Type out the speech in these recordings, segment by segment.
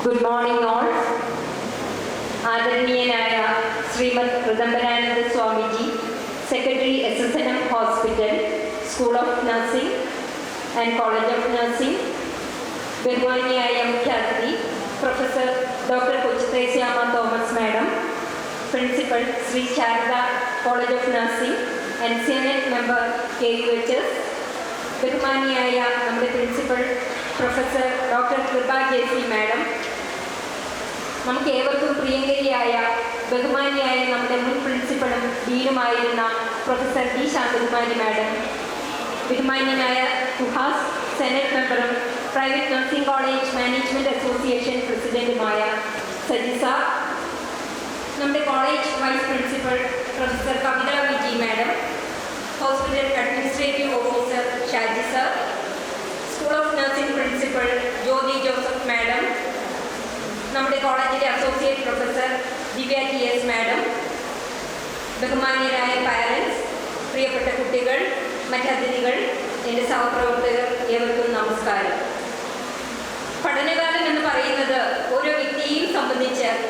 Good morning all. ആദരണീയനായ Shrimad Ritambarananda Swamiji, secretary SSNM hospital, school of nursing and college of nursing, ബഹുമാനിയായ മുഖ്യാതിഥി professor doctor Kochuthresiamma Thomas madam, principal Shri Sharada college of nursing and senate member KUHS, ബഹുമാനിയായ നമ്മുടെ principal professor doctor Kripa JC madam, നമുക്ക് ഏവർക്കും പ്രിയങ്കരിയായ ബഹുമാനിയായ നമ്മുടെ മുൻ പ്രിൻസിപ്പളും ഡീനുമായിരുന്ന പ്രൊഫസർ D ശാന്തകുമാരി മാഡം, ബഹുമാന്യനായ സുഹാസ് സെനറ്റ് മെമ്പറും private nursing college management association പ്രസിഡന്റുമായ സജി സാർ, നമ്മുടെ college vice principal professor Kavitha VG madam, hospital administrative officer Shaji sir, school of nursing principal Jyothi Joseph madam, നമ്മുടെ കോളേജിലെ associate professor Divya TS madam, ബഹുമാന്യരായ പാരൻസ്, പ്രിയപ്പെട്ട കുട്ടികൾ,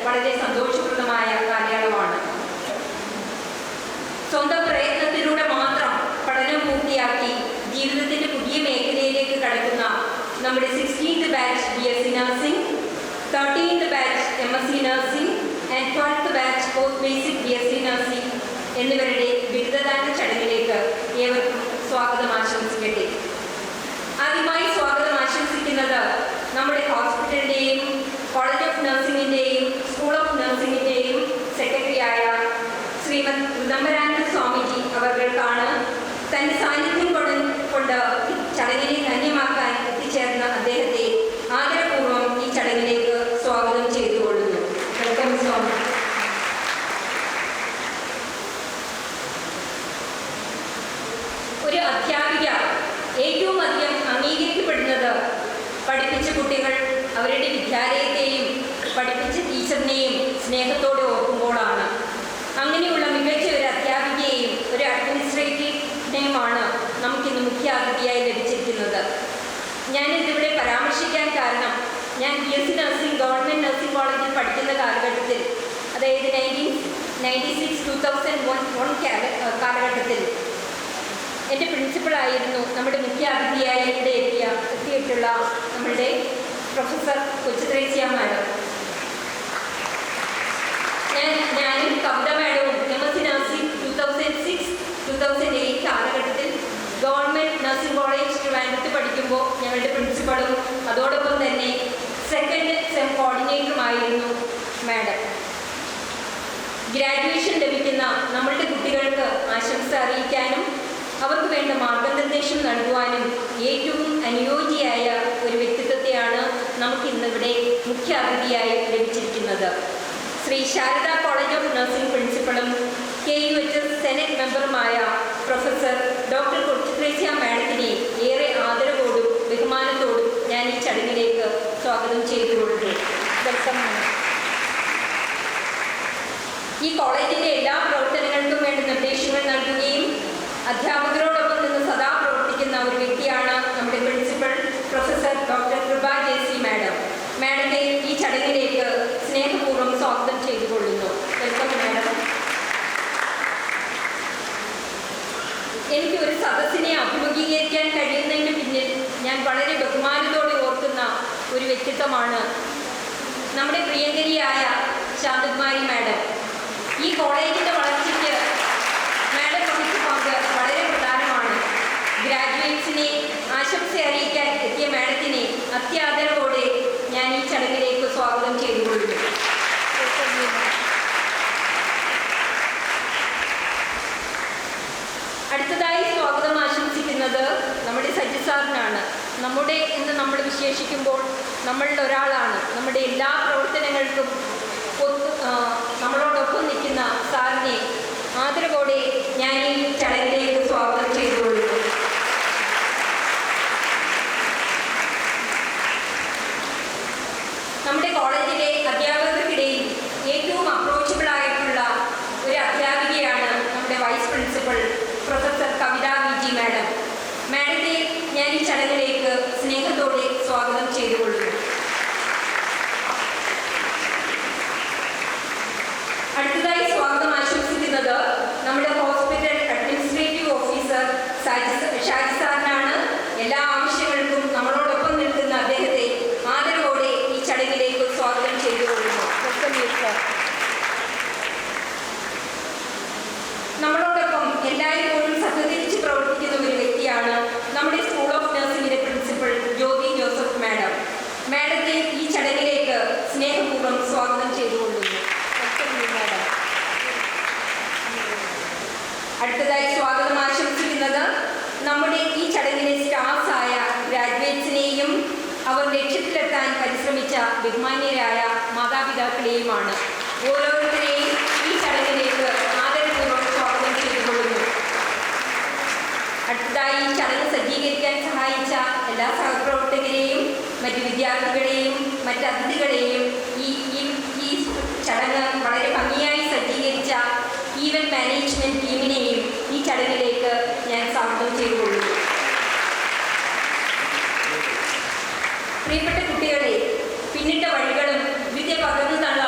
വളരെ സന്തോഷപ്രദമായ കാലയളവാണ്. സ്വന്തം പ്രയത്നത്തിലൂടെ മാത്രം പഠനം പൂർത്തിയാക്കി ജീവിതത്തിന്റെ പുതിയ മേഖലയിലേക്ക് കടക്കുന്ന നമ്മുടെ 16th batch BSc nursing, 13th batch MSc nursing and 12th batch post basic BSc nursing എന്നിവരുടെ ബിരുദദാന ചടങ്ങിലേക്ക് ഏവർക്കും സ്വാഗതം ആശംസിക്കട്ടെ. ആദ്യമായി സ്വാഗതം ആശംസിക്കുന്നത് നമ്മുടെ ഹോസ്പിറ്റലിൻ്റെയും കോളേജ് ഓഫ് നഴ്സിംഗിൻ്റെയും സ്കൂൾ ഓഫ് നഴ്സിംഗിൻ്റെയും സെക്രട്ടറിയായ ശ്രീമദ് ഋദംബരാനന്ദ സ്വാമിജി അവർക്കാണ്. തൻ്റെ സാന്നിധ്യം കൊണ്ട് ചടങ്ങിനെ ധന്യമാക്കാൻ എത്തിച്ചേർന്ന അദ്ദേഹത്തെ ആദരപൂർവ്വം ഈ ചടങ്ങിലേക്ക് സ്വാഗതം ചെയ്തുകൊള്ളുന്നു. വെൽക്കം സ്വാമി. ഒരു അധ്യാപിക ഏറ്റവും അധികം അംഗീകരിക്കപ്പെടുന്നത് പഠിപ്പിച്ച കുട്ടികൾ അവരുടെ വിദ്യാലയത്തെയും പഠിപ്പിച്ച ടീച്ചറിനെയും സ്നേഹത്തോടെ ഓർക്കുമ്പോഴാണ്. അങ്ങനെയുള്ള മികച്ച ഒരു അധ്യാപികയെയും ഒരു അഡ്മിനിസ്ട്രേറ്റീവിനെയുമാണ് നമുക്കിന്ന് മുഖ്യ അതിഥിയായി ലഭിച്ചിരിക്കുന്നത്. ഞാനിതിവിടെ പരാമർശിക്കാൻ കാരണം, ഞാൻ BSc നഴ്സിംഗ് ഗവൺമെൻറ് നഴ്സിംഗ് കോളേജിൽ പഠിക്കുന്ന കാലഘട്ടത്തിൽ, അതായത് 1996-2001 കാലഘട്ടത്തിൽ എൻ്റെ പ്രിൻസിപ്പളായിരുന്നു നമ്മുടെ മുഖ്യ അതിഥിയായി ഇവിടെ എത്തിയിട്ടുള്ള നമ്മളുടെ പ്രൊഫസർ കൊച്ചുത്രേസ്യ മാഡം. ഞാനും കവിത മാഡവും MSc നഴ്സിംഗ് 2006-2008 കാലഘട്ടത്തിൽ ഗവൺമെൻറ് നഴ്സിംഗ് കോളേജ് ട്രിവാൻഡ്രത്ത് പഠിക്കുമ്പോൾ ഞങ്ങളുടെ പ്രിൻസിപ്പളും അതോടൊപ്പം തന്നെ സെക്കൻഡ് സെം കോർഡിനേറ്ററുമായിരുന്നു മാഡം. ഗ്രാജുവേഷൻ ലഭിക്കുന്ന നമ്മളുടെ കുട്ടികൾക്ക് ആശംസ അറിയിക്കാനും അവർക്ക് വേണ്ട മാർഗനിർദ്ദേശം നൽകുവാനും ഏറ്റവും അനുയോജ്യയായ ഒരു വ്യക്തിത്വത്തെയാണ് നമുക്കിന്നിവിടെ മുഖ്യ അതിഥിയായി ലഭിച്ചിരിക്കുന്നത്. Shri Sharada college of nursing പ്രിൻസിപ്പളും KUHS സെനറ്റ് മെമ്പറുമായ പ്രൊഫസർ ഡോക്ടർ കൊച്ചുത്രേസ്യ മാഡത്തിനെ ഏറെ ആദരവോടും ബഹുമാനത്തോടും ഞാൻ ഈ ചടങ്ങിലേക്ക് സ്വാഗതം ചെയ്തുകൊള്ളുന്നു. വെൽക്കം. ഈ കോളേജിൻ്റെ എല്ലാ പ്രവർത്തനങ്ങൾക്കും വേണ്ട നിർദ്ദേശങ്ങൾ നൽകുകയും അധ്യാപകരോടൊപ്പം നിന്ന് സദാ പ്രവർത്തിക്കുന്ന ഒരു വ്യക്തിയാണ് നമ്മുടെ principal professor doctor Kripa JC madam. മാഡത്തെ ഈ ചടങ്ങിലേക്ക് സ്നേഹപൂർവ്വം സ്വാഗതം ചെയ്തുകൊള്ളുന്നു. Welcome madam. എനിക്ക് ഒരു സദസ്സിനെ അഭിമുഖീകരിക്കാൻ കഴിയുന്നതിന് പിന്നിൽ ഞാൻ വളരെ ബഹുമാനത്തോടെ ഓർക്കുന്ന ഒരു വ്യക്തിത്വമാണ് നമ്മുടെ പ്രിയങ്കരിയായ ശാന്തകുമാരി മാഡം. ഈ കോളേജിൻ്റെ വളർച്ചയ്ക്ക് മാഡം വഹിച്ച പങ്ക് വളരെ പ്രധാനമാണ്. ഗ്രാജുവേറ്റ്സിനെ ആശംസ അറിയിക്കാൻ എത്തിയ മാഡത്തിനെ അത്യാദരവോടെ ഞാൻ ഈ ചടങ്ങിലേക്ക് സ്വാഗതം ചെയ്തുകൊള്ളുന്നു. അടുത്തതായി സ്വാഗതം ആശംസിക്കുന്നത് നമ്മുടെ സജി സാറിനാണ്. ഇന്ന് നമ്മൾ വിശേഷിക്കുമ്പോൾ നമ്മളിൽ ഒരാളാണ്. നമ്മുടെ എല്ലാ പ്രവർത്തനങ്ങൾക്കും നമ്മളോടൊപ്പം നിൽക്കുന്ന സാറിനെ ആദരവോടെ ഞാൻ ഈ ചടങ്ങിലേക്ക് സ്വാഗതം ചെയ്തുകൊള്ളുന്നു. നമ്മുടെ കോളേജിലെ അധ്യാപകർക്കിടയിൽ ഏറ്റവും അപ്രോച്ചബിൾ ആയിട്ടുള്ള ഒരു അധ്യാപികയാണ് നമ്മുടെ vice principal professor Kavitha VG madam. മാഡത്തെ ഞാൻ ഈ ചടങ്ങിലേക്ക് സ്നേഹത്തോടെ സ്വാഗതം ചെയ്തുകൊള്ളുന്നു. അടുത്തതായി സ്വാഗതം ആശംസിക്കുന്നത് നമ്മുടെ ഹോസ്പിറ്റൽ അഡ്മിനിസ്ട്രേറ്റീവ് ഓഫീസർ ഷാജി സാറിനാണ്. എല്ലാ ആവശ്യങ്ങൾക്കും നമ്മളോടൊപ്പം നിൽക്കുന്ന അദ്ദേഹത്തെ ആദരവോടെ ഈ ചടങ്ങിലേക്ക് സ്വാഗതം ചെയ്തുകൊള്ളുന്നു. നമ്മളോടൊപ്പം എല്ലായ്പ്പോഴും സഹകരിച്ച് പ്രവർത്തിക്കുന്ന ഒരു വ്യക്തിയാണ് നമ്മുടെ സ്കൂൾ ഓഫ് നഴ്സിംഗിന്റെ പ്രിൻസിപ്പൽ ജ്യോതി ജോസഫ് മാഡം. മാഡത്തെ ഈ ചടങ്ങിലേക്ക് സ്നേഹപൂർവ്വം സ്വാഗതം ചെയ്തുകൊള്ളുന്നു. അടുത്തതായി സ്വാഗതം ആശംസിക്കുന്നത് നമ്മുടെ ഈ ചടങ്ങിലെ സ്റ്റാഫായ ഗ്രാജുവേറ്റ്സിനെയും അവർ ലക്ഷ്യത്തിലെത്താൻ പരിശ്രമിച്ച ബഹുമാന്യരായ മാതാപിതാക്കളെയുമാണ്. ഓരോരുത്തരെയും ഈ ചടങ്ങിലേക്ക് ആദരപൂർവ്വം സ്വാഗതം ചെയ്തുകൊള്ളുന്നു. അടുത്തതായി ഈ ചടങ്ങ് സജ്ജീകരിക്കാൻ സഹായിച്ച എല്ലാ സഹപ്രവർത്തകരെയും മറ്റ് വിദ്യാർത്ഥികളെയും മറ്റ് അതിഥികളെയും ഈ ചടങ്ങ് വളരെ ഭംഗിയായി സജ്ജീകരിച്ച ഈവന്റ് മാനേജ്മെന്റ് ടീമിനെയും ഈ ചടങ്ങിലേക്ക് ഞാൻ സ്വാഗതം ചെയ്തുകൊള്ളുന്നു. പ്രിയപ്പെട്ട കുട്ടികളെ, പിന്നിട്ട വഴികളും വിദ്യ പകർന്നു തന്ന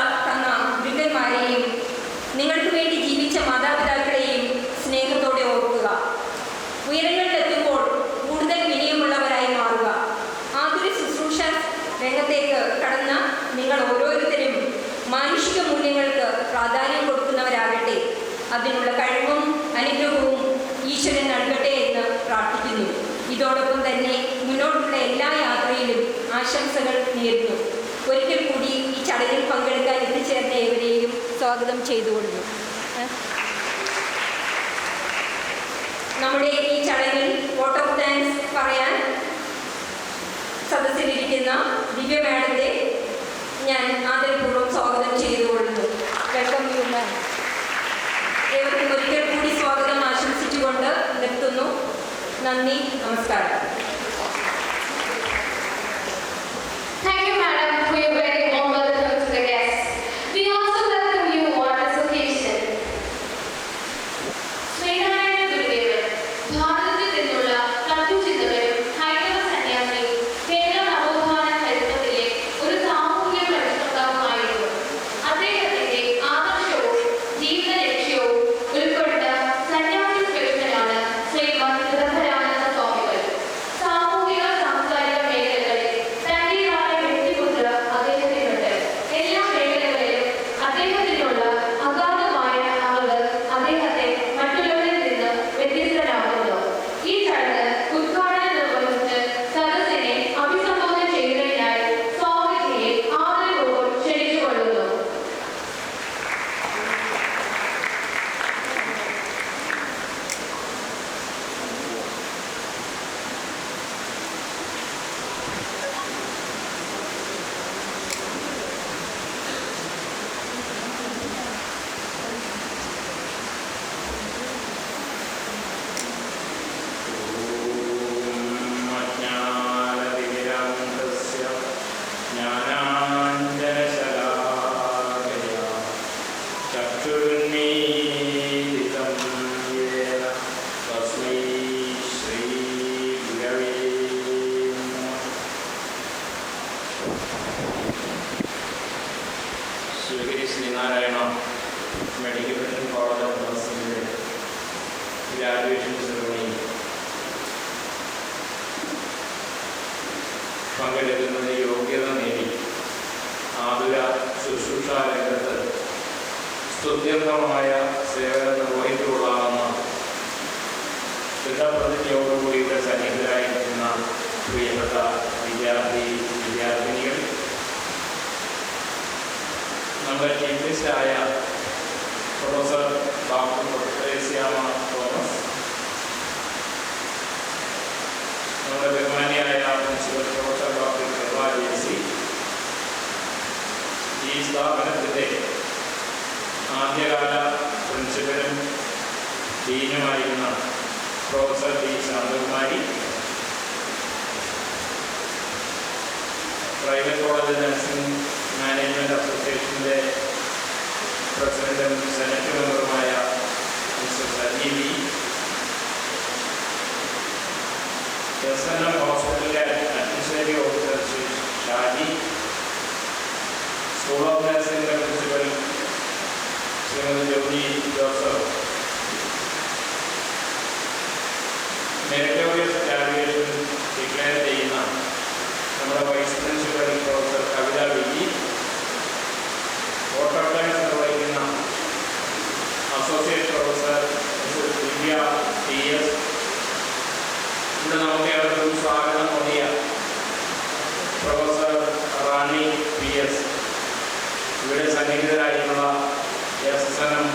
ആശംസകൾ നേരുന്നു. ഒരിക്കൽ കൂടി ഈ ചടങ്ങിൽ പങ്കെടുക്കാൻ എത്തിച്ചേർന്ന ഏവരെയും സ്വാഗതം ചെയ്തുകൊള്ളുന്നു. നമ്മുടെ ഈ ചടങ്ങിൽ വോട്ട് ഓഫ് താങ്ക്സ് പറയാൻ സദസ്സിലിരിക്കുന്ന ദിവ്യ മാഡത്തെ ഞാൻ ആദരപൂർവ്വം സ്വാഗതം ചെയ്തുകൊള്ളുന്നു. Welcome you ma'am. ഏവർക്കും ഒരിക്കൽ കൂടി സ്വാഗതം ആശംസിച്ചുകൊണ്ട് നിർത്തുന്നു. നന്ദി, നമസ്കാരം. Thank you, madam, for your very warm welcome to the guests. We also welcome you on this occasion. Sreenarayana ഗുരുദേവൻ ഭാരതത്തിൽ നിന്നുള്ള തത്വചിന്തകനും ഹൈന്ദവ സന്യാസിയും കേരള നവോത്ഥാന ചരിത്രത്തിലെ ഒരു സാമൂഹിക പരിഷ്കർത്താവുമായിരുന്നു. അദ്ദേഹത്തിന്റെ ആദർശവും ജീവിത ലക്ഷ്യവും ഉൾക്കൊണ്ട സന്യാസി സ്പെഷ്യലാണ് ശ്രീമദ് ഗ്രന്ഥരാനന്ദ സ്വാമികൾ. സാമൂഹിക സാംസ്കാരിക മേഖലകളിൽ തന്റേതായ വ്യക്തിമുദ്ര അദ്ദേഹത്തിനുണ്ട്. എല്ലാ മേഖലകളിലും അദ്ദേഹത്തിനുള്ള അഗാധമായ അറിവ് അദ്ദേഹത്തെ മറ്റുള്ളവരിൽ നിന്ന് വ്യത്യസ്തനാക്കുന്നു. ഈ ചടങ്ങ് ഉദ്ഘാടനം നിർവഹിച്ച് സദസ്സിനെ അഭിസംബോധന ചെയ്യുന്നതിനായി സ്വാമിജിയെ ആദരപൂർവ്വം ക്ഷണിച്ചുകൊള്ളുന്നു. ശ്രീനാരായണ മെഡിക്കൽ കോളേജ് ഓഫ് നഴ്സിംഗിൻ്റെ ഗ്രാജുവേഷൻ സെറമണിയിൽ പങ്കെടുക്കുന്നതിന് യോഗ്യത നേടി ആതുര ശുശ്രൂഷ രംഗത്ത് സ്തുത്യർഹമായ സേവനം നിർവഹിച്ചുകൊള്ളാമെന്ന ദൃഢപ്രതിജ്ഞയോടുകൂടി ഇവിടെ സന്നിഹിതരായിരിക്കുന്ന പ്രിയപ്പെട്ട വിദ്യാർത്ഥിനികൾ, നമ്മുടെ ചീഫ് ഗസ്റ്റായ പ്രൊഫസർ ഡോക്ടർ ത്രേസ്യാമ തോമസ്, നമ്മുടെ ബഹുമാനിയായ പ്രിൻസിപ്പൽ പ്രൊഫസർ ഡോക്ടർ കൃപ ജെസി, ഈ സ്ഥാപനത്തിൻ്റെ ആദ്യകാല പ്രിൻസിപ്പലും ഡീനുമായിരുന്ന professor D Santhakumari, private college nursing management അസോസിയേഷൻ്റെ പ്രസിഡന്റും സെനറ്റ് മെമ്പറുമായ മിസ്റ്റർ സജീവി, SNM ഹോസ്പിറ്റലിലെ administrative officer Shri Shaji, school of നഴ്സിംഗിൻ്റെ principal Shrimati Jyothi Joseph, meritorious graduation declare ചെയ്യുന്ന നമ്മുടെ vice principal professor Kavitha Viji, vote of thanks നിർവഹിക്കുന്ന associate professor Mrs Divya TS, ഇവിടെ നമുക്ക് ഏവർക്കും സ്വാഗതം നൽകിയ പ്രൊഫസർ റാണി PS, ഇവിടെ സന്നിഹിതരായിട്ടുള്ള SNM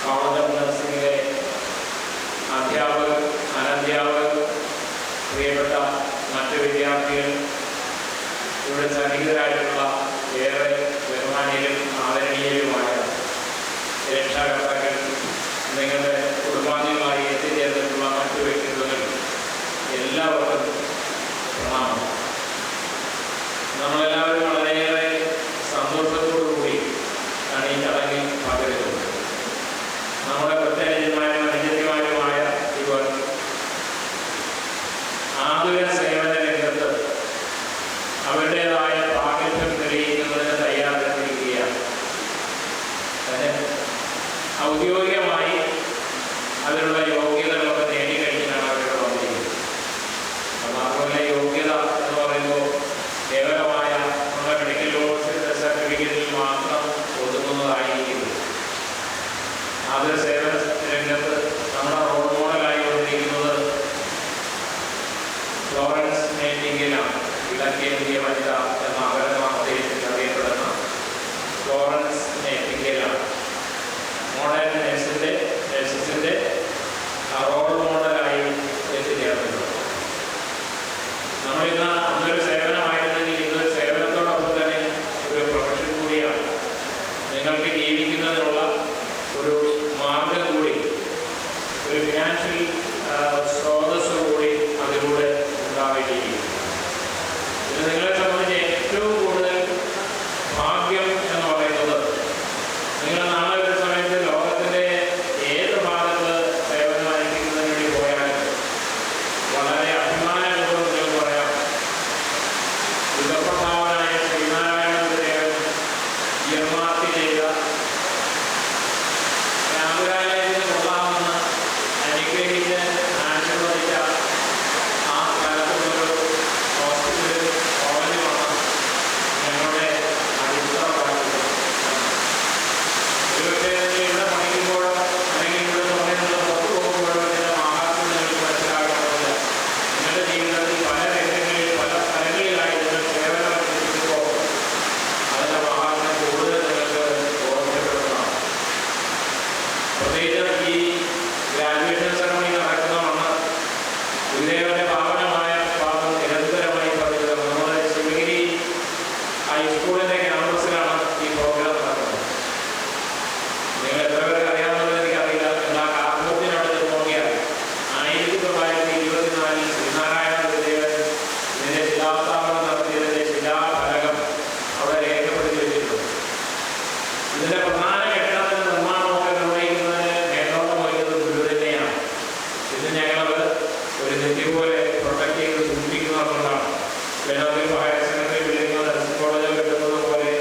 കോളേജ് ഓഫ് നഴ്സിംഗിലെ അധ്യാപകർ, അനധ്യാപകർ, പ്രിയപ്പെട്ട മറ്റ് വിദ്യാർത്ഥികൾ, ഇവിടെ സന്നിഹിതരായിട്ടുള്ള ഏറെ ബഹുമാനീയരും ആദരണീയരുമായ രക്ഷാകർത്താക്കൾ, നിങ്ങളുടെ കുടുംബാംഗങ്ങളായി എത്തിച്ചേർന്നിട്ടുള്ള മറ്റു വ്യക്തിത്വങ്ങൾ, എല്ലാവർക്കും പ്രണാമം. ഒരു ഫിനാൻഷ്യൽ സ്രോതസ് കൂടി അതിലൂടെ ഉണ്ടാവേണ്ടിയിരിക്കും. ഇത് നിങ്ങളെ സംബന്ധിച്ച് ഏറ്റവും കൂടുതൽ ഭാഗ്യം എന്ന് പറയുന്നത് നിങ്ങൾ നാളെ ഒരു സമയത്ത് ലോകത്തിൻ്റെ ഏത് ഭാഗത്ത് സേവനം അനുഷ്ഠിക്കുന്നതിന് വേണ്ടി പോയാലും വളരെ അഭിമാനപൂർവ്വം നിങ്ങൾക്ക് പറയാം, യുഗപ്രഭാവനായ ശ്രീനാരായണ ഗുരുദേവൻ ഇയർമാർക്ക് ചെയ്ത രാമരാലയത്തിന് കൊള്ളാമെന്ന് അനുഗ്രഹിച്ച് ആശീർവദിച്ച ആ സ്ഥലത്തുള്ളൊരു ഹോസ്പിറ്റൽ കോളേജുമാണ് ഞങ്ങളുടെ അടിത്തറ പറയുന്നത്. ഒരുപക്ഷെ ഇവിടെ പഠിക്കുമ്പോഴോ അല്ലെങ്കിൽ ഇവിടെ പറയുന്നത് പുറത്തു പോകുമ്പോഴോ ഇതിൻ്റെ മഹാത്മ്യം നിങ്ങൾക്ക് മനസ്സിലാകണമെന്നില്ല. നിങ്ങളുടെ ജീവിതത്തിൽ പല രംഗങ്ങളിൽ പല സ്ഥലങ്ങളിലായി നിങ്ങൾ സേവനം അനുഷ്ഠിക്കുമ്പോൾ അതിൻ്റെ മഹാത്മ്യം കൂടുതൽ നിങ്ങൾക്ക് ബോധ്യപ്പെടുന്നതാണ്. പ്രത്യേകിച്ച് ഈ ഗ്രാജുവേഷൻ സെറമണി നടക്കുന്ന മണ്ണ് ഗുരുദേവന്റെ പാവനമായ ഭാഗം നിരന്തരമായി പറഞ്ഞത് നമ്മുടെ ശിവഗിരി ഹൈസ്കൂളിന്റെ ക്യാമ്പസിലാണ് ഈ പ്രോഗ്രാം നടക്കുന്നത്. നിങ്ങൾ എത്ര പേർക്ക് അറിയാമെന്നുള്ളത് എനിക്കറിയില്ല. എന്നാൽ കാർമൂർത്തിനവിടെ നോക്കിയാൽ 1924 ശ്രീനാരായണ ഗുരുദേവൻ ഇതിന്റെ ശിലാസ്ഥാപനം നടത്തിയതിന്റെ ശിലാഫലകം അവിടെ രേഖപ്പെടുത്തി വെച്ചിട്ടുണ്ട്. ഇതിന്റെ പ്രധാന കെട്ടിടത്തിന്റെ നിർമ്മാണമൊക്കെ നിർവഹിക്കുന്നതിന് മേൽനോട്ടം വഹിക്കുന്നത് ഗുരു തന്നെയാണ്. ഇത് ഞങ്ങളത് ഒരു നെറ്റി പോലെ പ്രൊട്ടക്ട് ചെയ്ത് സൂക്ഷിക്കുന്നതുകൊണ്ടാണ്. വേണമെങ്കിൽ ഹയർ സെക്കൻഡറി ബിൽഡിങ്ങോ നഴ്സിംഗ് കോളേജോ കെട്ടുന്നത് പോലെ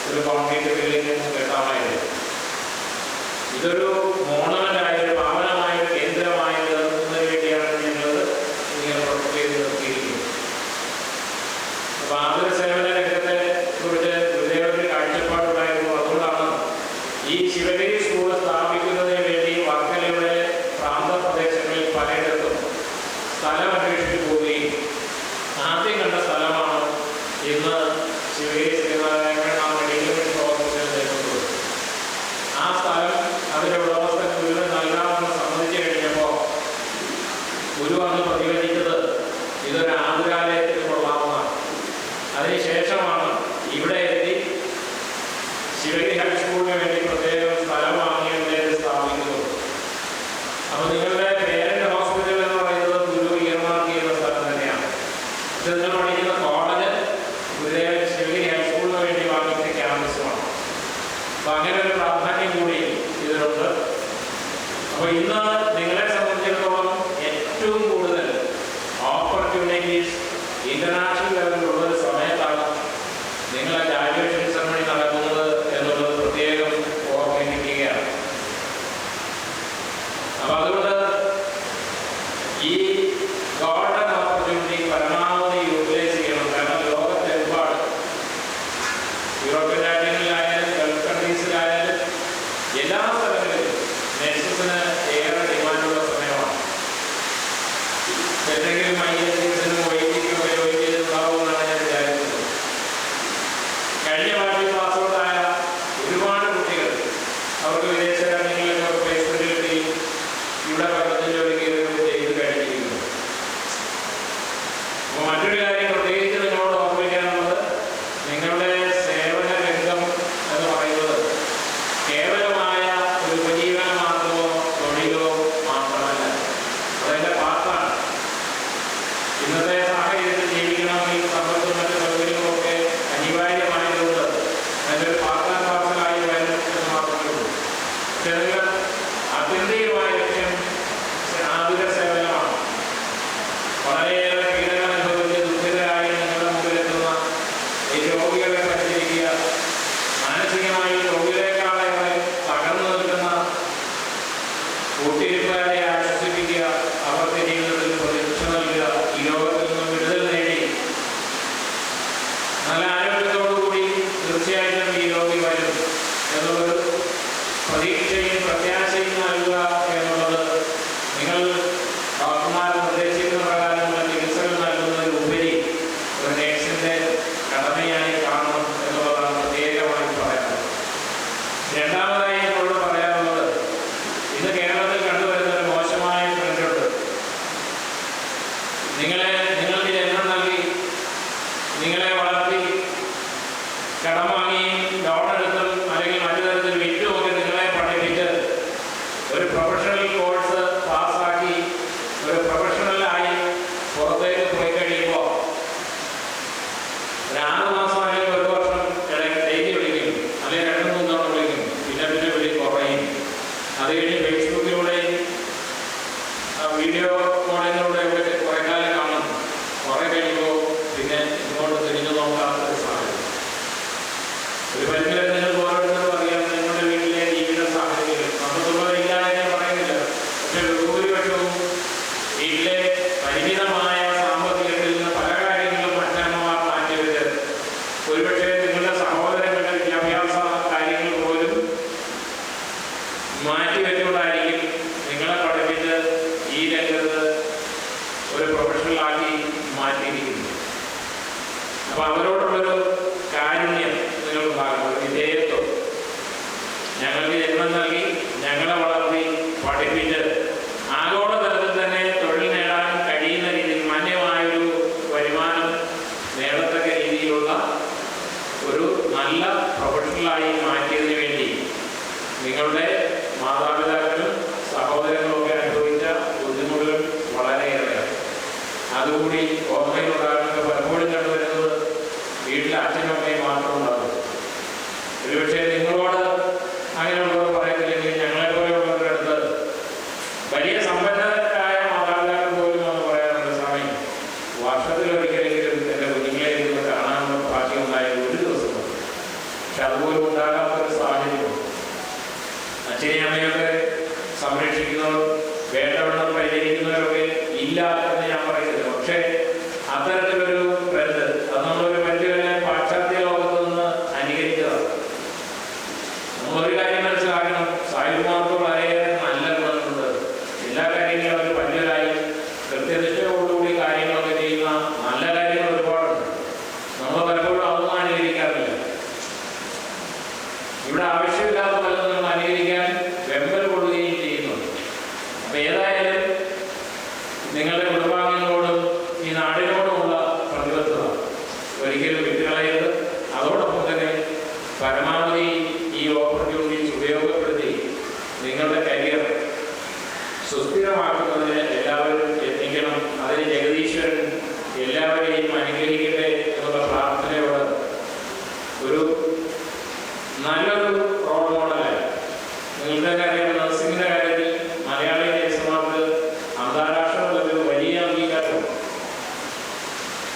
ഒരു കോൺക്രീറ്റ് ബിൽഡിംഗ് കെട്ടാമായിരുന്നു. ഇതൊരു മോണമെന്റായ ഒരു പാവനമായ ഒരു കേന്ദ്രമായി നിലനിർത്തുന്നതിന് വേണ്ടിയാണ് ഞങ്ങളത് ഇങ്ങനെ പ്രൊട്ടക്ട് ചെയ്ത് നിർത്തിയിരിക്കുന്നത്. അപ്പോൾ ആതുര സേവന രംഗത്തെ കുറിച്ച് ഗുരുദേവന്റെ കാഴ്ചപ്പാടുണ്ടായിരുന്നു. അതുകൊണ്ടാണ് ഈ ശിവഗിരി സ്കൂൾ സ്ഥാപിക്കുന്നതിന് വേണ്ടി വർക്കലയുടെ പ്രാന്തപ്രദേശങ്ങളിൽ പലയിടത്തും സ്ഥലം അന്വേഷിച്ചു പോവുകയും ആദ്യം കണ്ട സ്ഥലമാണ് ഇന്ന് ശിവഗിരി ശ്രീനാരായണ മെഡിക്കൽ ഹോസ്പിറ്റൽ നിൽക്കുന്നത്. ആ സ്ഥലം അതിൻ്റെ ഉടമസ്ഥൻ ഗുരുവിന് നൽകാമെന്ന് സമ്മതിച്ചു കഴിഞ്ഞപ്പോൾ ഗുരു അന്ന് പ്രതികരിച്ചത് ഇതൊരു ആതുരാലയത്തിന് കൊള്ളാമെന്നാണ്. അതിനുശേഷമാണ് ഇവിടെ എത്തി ശിവഗിരി ഹൈസ്കൂളിന് വേണ്ടി പ്രത്യേകം സ്ഥലം വാങ്ങിയതിനെ സ്ഥാപിക്കുന്നത്. അപ്പോൾ നിങ്ങളുടെ പേരന്റ് ഹോസ്പിറ്റൽ എന്ന് പറയുന്നത് ഗുരു ഇയർമാർക്ക് ചെയ്യുന്ന സ്ഥലം തന്നെയാണ്. ഇതിന് പഠിക്കുന്ന കോളേജ് ഗുരുദേവൻ ശിവഗിരി ഹൈസ്കൂളിന് വേണ്ടി വാങ്ങിച്ച ക്യാമ്പസുമാണ്. അപ്പോൾ അങ്ങനെ ഒരു പ്രാധാന്യം കൂടി ഇതിനുണ്ട്. അപ്പോൾ ഇന്ന് നിങ്ങളെ സംബന്ധിച്ചിടത്തോളം ഏറ്റവും കൂടുതൽ ഓപ്പർച്യൂണിറ്റീസ് ഇന്റർനാഷണൽ ലെവലിലുള്ള ഒരു സമയത്താണ് നിങ്ങളെ ഗ്രാജുവേഷൻ സെറമണി നടക്കുന്നത് എന്നുള്ളത് പ്രത്യേകം ഓർമ്മിപ്പിക്കുകയാണ്. അപ്പം അതുകൊണ്ട് ഈ ഗോൾഡൻ ഓപ്പർച്യൂണിറ്റി പരമാവധി യൂട്ടിലൈസ് ചെയ്യണം. കാരണം ലോകത്തെമ്പാട് യൂറോപ്യൻ രാജ്യങ്ങളിലായാലും ഗൾഫ് കൺട്രീസിലായാലും എല്ലാ സ്ഥലങ്ങളിലും നഴ്സസിന് ഏറെ ഡിമാൻഡുള്ള സമയമാണ്. എന്തെങ്കിലും ഐഎൽടിഎസിനും വൈദ്യുതിക്കും ജോയിൻ ചെയ്തിട്ടുണ്ടാവുമെന്നാണ് ഞാൻ വിചാരിക്കുന്നത്. കഴിഞ്ഞ വർഷം പാസ്ഔട്ടായ ഒരുപാട് കുട്ടികൾ അവർക്ക് വിദേശ രാജ്യങ്ങളിലൊക്കെ പ്ലേസ്മെന്റ് കിട്ടി ഇവിടെ പലതും ജോലി ചെയ്ത് കഴിഞ്ഞിരിക്കുന്നു. വീഡിയോ കോളിങ്ങിലൂടെ കുറേ കാലം കാണും, കുറേ കഴിയുമ്പോൾ പിന്നെ ഇങ്ങോട്ട് തിരിഞ്ഞു നോക്കാത്ത ഒരു സാഹചര്യം. ഒരു പരിധിവരെ നിങ്ങൾക്ക് ഓരോരുത്തരും അറിയാം നിങ്ങളുടെ വീട്ടിലെ ജീവിത സാഹചര്യങ്ങൾ. നമുക്കുള്ളതില്ല എന്ന് ഞാൻ പറയുന്നില്ല, പക്ഷെ ഭൂരിപക്ഷവും വീട്ടിലെ പരിമിതമായ സാമ്പത്തികത്തിൽ നിന്ന് പല കാര്യങ്ങളും മറ്റമ്മമാർ മാറ്റിവെച്ച് ഒരുപക്ഷെ നിങ്ങളുടെ സഹോദരങ്ങളുടെ വിദ്യാഭ്യാസ കാര്യങ്ങൾ പോലും മാറ്റിവെച്ചുകൊണ്ടായിരിക്കും നിങ്ങളെ പഠിപ്പിച്ച് ഈ രംഗത്ത് ഒരു പ്രൊഫഷണലാക്കി മാറ്റിയിരിക്കുന്നു. അപ്പൊ അവരോടുള്ളൊരു കാരുണ്യം നിങ്ങൾക്കുണ്ടാകും, ഒരു വിധേയത്വം. ഞങ്ങൾക്ക് ജന്മം നൽകി, ഞങ്ങളെ വളർത്തി പഠിപ്പിച്ച് ആഗോളതലത്തിൽ തന്നെ തൊഴിൽ നേടാൻ കഴിയുന്ന രീതിയിൽ മാന്യമായൊരു വരുമാനം നേടത്തക്ക രീതിയിലുള്ള ഒരു നല്ല പ്രൊഫഷണലായി മാറ്റിയതിനു വേണ്ടി നിങ്ങളുടെ മാതാപിതാക്കളും സഹോദരങ്ങളും ഒക്കെ അനുഭവിച്ച ബുദ്ധിമുട്ടുകൾ വളരെയേറെയാണ്. അതുകൂടി ഓർമ്മയിലുണ്ടാകുന്നത് പലപ്പോഴും കണ്ടുവരുന്നത് വീട്ടിലെ അച്ഛനും അമ്മയും മാത്രം ഉണ്ടാകും. ഒരുപക്ഷെ നിങ്ങളോട് അങ്ങനെയുള്ളവർ പറയുന്നില്ലെങ്കിൽ ഞങ്ങളെപ്പോലെയുള്ളവരുടെ അടുത്ത് വലിയ സമ്പന്നരായ മാതാപിതാക്കൾ പോലും എന്ന് പറയാനുള്ള സമയം വർഷത്തിലൊരിക്കലെങ്കിലും എൻ്റെ കുഞ്ഞുങ്ങളെ ഇരുന്ന് കാണാനുള്ള ഭാഗ്യം ഉണ്ടായത് ഒരു ദിവസം. പക്ഷെ അതുപോലും ഉണ്ടാകാത്തൊരു സാഹചര്യം അച്ഛനെയും അമ്മയൊക്കെ സംരക്ഷിക്കുന്നവർ വേണ്ടവണ്ണം പരിചരിക്കുന്നവരൊക്കെ ഇല്ല എന്ന് ഞാൻ പറയുന്നില്ല. പക്ഷേ അത്തരത്തിലൊരു ട്രെൻഡ് അത് നമ്മളൊരു പരിധിവരെ പാശ്ചാത്യ ലോകത്ത് നിന്ന് അനുകരിച്ചതാണ്. നമ്മളൊരു കാര്യം മനസ്സിലാക്കണം, സായികുമാർക്ക് വളരെയേറെ നല്ല ഗുണങ്ങളുണ്ട്. എല്ലാ കാര്യങ്ങളും അവർ പഞ്ചരായി കൃത്യനിഷ്ഠയോടുകൂടി കാര്യങ്ങളൊക്കെ ചെയ്യുന്ന നല്ല കാര്യങ്ങൾ ഒരുപാടുണ്ട്. നമ്മൾ പലപ്പോഴും അതൊന്നും അനുകരിക്കാറില്ല. ഇവിടെ ആവശ്യമില്ലാത്ത പലതും നമ്മൾ അനുകരിക്കാൻ വെമ്പൽ കൊള്ളുകയും ചെയ്യുന്നുണ്ട്. അപ്പൊ ഏതായാലും നിങ്ങളുടെ കുടുംബാംഗങ്ങളോടും ഈ നാടിനോടുമുള്ള പ്രതിബദ്ധത ഒരിക്കലും വിട്ടുകളയരുത്. അതോടൊപ്പം തന്നെ പരമാവധി ഈ ഓപ്പർച്യൂണിറ്റീസ് ഉപയോഗപ്പെടുത്തി നിങ്ങളുടെ കരിയർ സുസ്ഥിരമാക്കുന്നതിന് എല്ലാവരും യത്നിക്കണം. അതിന് ജഗദീശ്വരൻ എല്ലാവരെയും അനുഗ്രഹിക്കട്ടെ എന്നുള്ള പ്രാർത്ഥനയോട് ഒരു നല്ലൊരു റോൾ മോഡലായി നിങ്ങൾക്ക് തന്നെ അറിയാം. നഴ്സിംഗിന്റെ കാര്യത്തിൽ മലയാളി നഴ്സുമാർക്ക് അന്താരാഷ്ട്ര തലത്തിൽ വലിയ അംഗീകാരമുണ്ട്.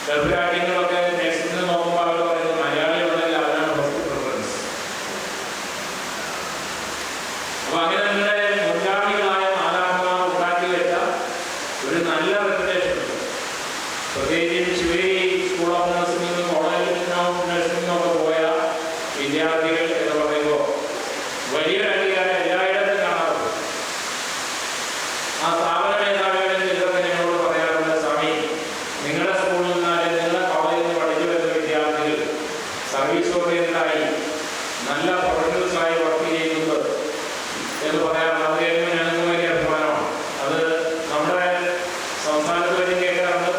ഗൾഫ് രാജ്യങ്ങളൊക്കെ നഴ്സിംഗിന് നോക്കുമ്പോൾ അവർ പറയുന്നത് മലയാളികളുണ്ടെങ്കിൽ അതിനാണ് ഫസ്റ്റ് പ്രിഫറൻസ്. അപ്പൊ അങ്ങനെ നിങ്ങളുടെ മുൻഗാമികളായ മാതാപിതാക്കൾ ഉണ്ടാക്കി വെച്ച ഒരു നല്ല റെപ്യൂട്ടേഷൻ ഉണ്ട്. പ്രത്യേകിച്ച് ശിവരി സ്കൂൾ ഓഫ് നഴ്സിംഗിനും കോളേജ് ഓഫ് നഴ്സിംഗിനും ഒക്കെ പോയ വിദ്യാർത്ഥികൾ എന്ന് പറയുമ്പോൾ വലിയൊരു അംഗീകാരം എല്ലായിടത്തും കാണാറുണ്ട്. ആ സ്ഥാപന മേധാവികളിൽ ഇതൊക്കെ ഞങ്ങളോട് പറയാറുണ്ട്, സ്വാമി നിങ്ങളുടെ സ്കൂളിൽ നിന്നാല് നിങ്ങളുടെ കോളേജിൽ നിന്ന് പഠിച്ചു വരുന്ന വിദ്യാർത്ഥികൾ സർവീസ് ഓറിയന്റഡായി നല്ല പ്രൊഫഷണൽസായി വർക്ക് ചെയ്യുന്നത് എന്ന് പറയാറുണ്ട്. അത് കഴിയുമ്പോൾ ഞങ്ങൾക്ക് വലിയ അഭിമാനമാണ്. അത് നമ്മുടെ സംസ്ഥാനത്ത് വരും കേൾക്കാറുണ്ട്,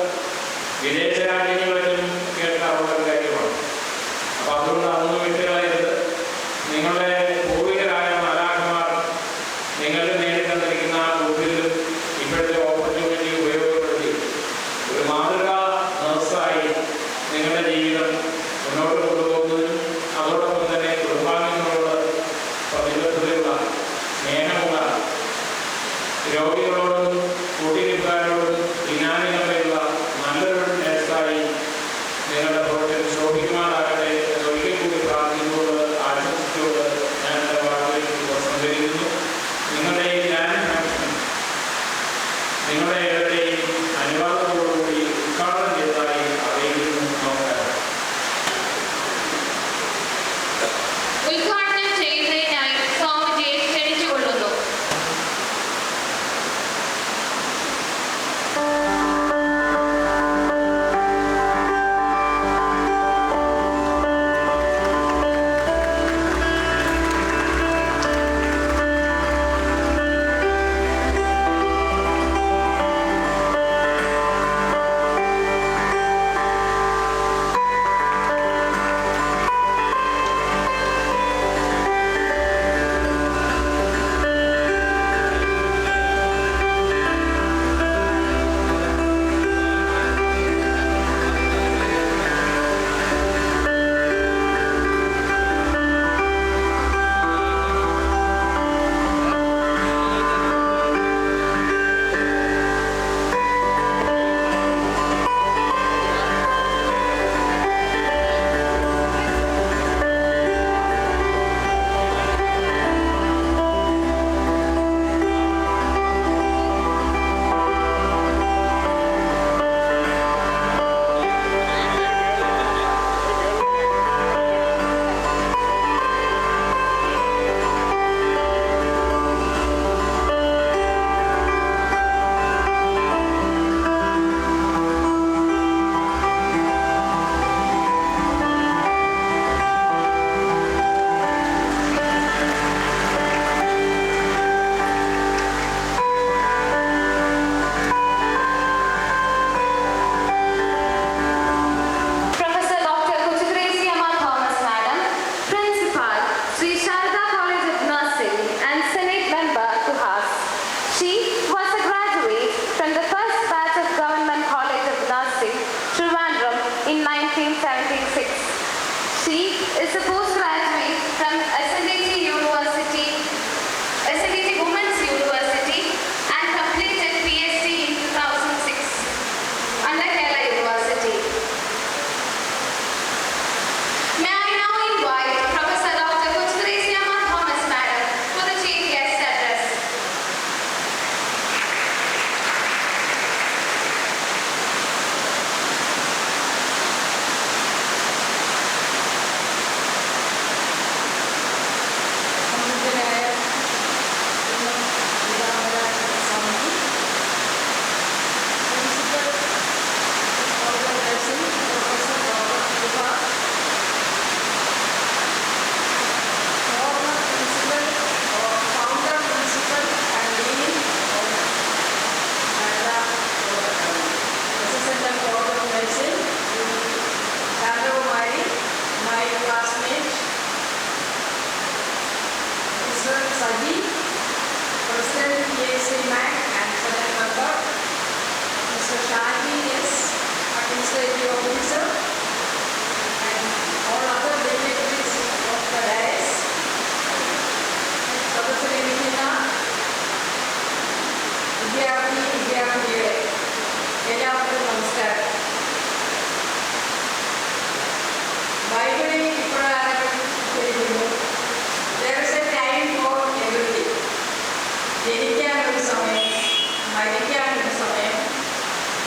വിദേശ രാജ്യങ്ങളിൽ വരും കേൾക്കാറുള്ള ഒരു കാര്യമാണ്. അപ്പൊ അതുകൊണ്ട് അതൊന്നും വിട്ടുകളയരുത്. നിങ്ങളുടെ പൂർവികരായ മാലാഖമാർ നിങ്ങൾക്ക് നേടിത്തന്നിരിക്കുന്ന ബുദ്ധിയിലും ഇപ്പോഴത്തെ ഓപ്പർച്യൂണിറ്റി ഉപയോഗപ്പെടുത്തി ഒരു മാതൃകാ നഴ്സായി നിങ്ങളുടെ ജീവിതം മുന്നോട്ട് കൊണ്ടുപോകുന്നതിനും അതോടൊപ്പം തന്നെ കുടുംബാംഗങ്ങളോട് പ്രതിബദ്ധതയുള്ള സ്നേഹമുള്ള രോഗികളോടും കൂട്ടിരിപ്പുകാരോടും വിജ്ഞാനികളുടെയുള്ള നല്ലൊരു നഴ്സായി നിങ്ങളുടെ പ്രവർത്തനം ശോഭിക്കുമാറാകട്ടെ എന്ന് ഒരിക്കൽ കൂടി പ്രാർത്ഥിച്ചുകൊണ്ട് ആശംസിച്ചുകൊണ്ട് ഞാൻ എൻ്റെ വാർത്തയിലേക്ക് സംസാരിക്കുന്നു. നിങ്ങളുടെ ഈ ലാൻഡ് ഫംഗ്ഷൻ നിങ്ങളുടെ ഏവരുടെയും അനുവാദത്തോടുകൂടി ഉദ്ഘാടനം ചെയ്തതായി അറിയിക്കുന്നു. നമസ്കാരം. ഉദ്ഘാടനം ചെയ്യുന്നതിനായി സ്വാമിജിയെ ക്ഷണിച്ചുകൊള്ളുന്നു. വിദ്യാർത്ഥികളെ എല്ലാവർക്കും നമസ്കാരം. ബൈബിളിൽ ഇപ്രകാരം എഴുതുന്നു, there is a time for everything. ജനിക്കാനൊരു സമയം, മരിക്കാനൊരു സമയം,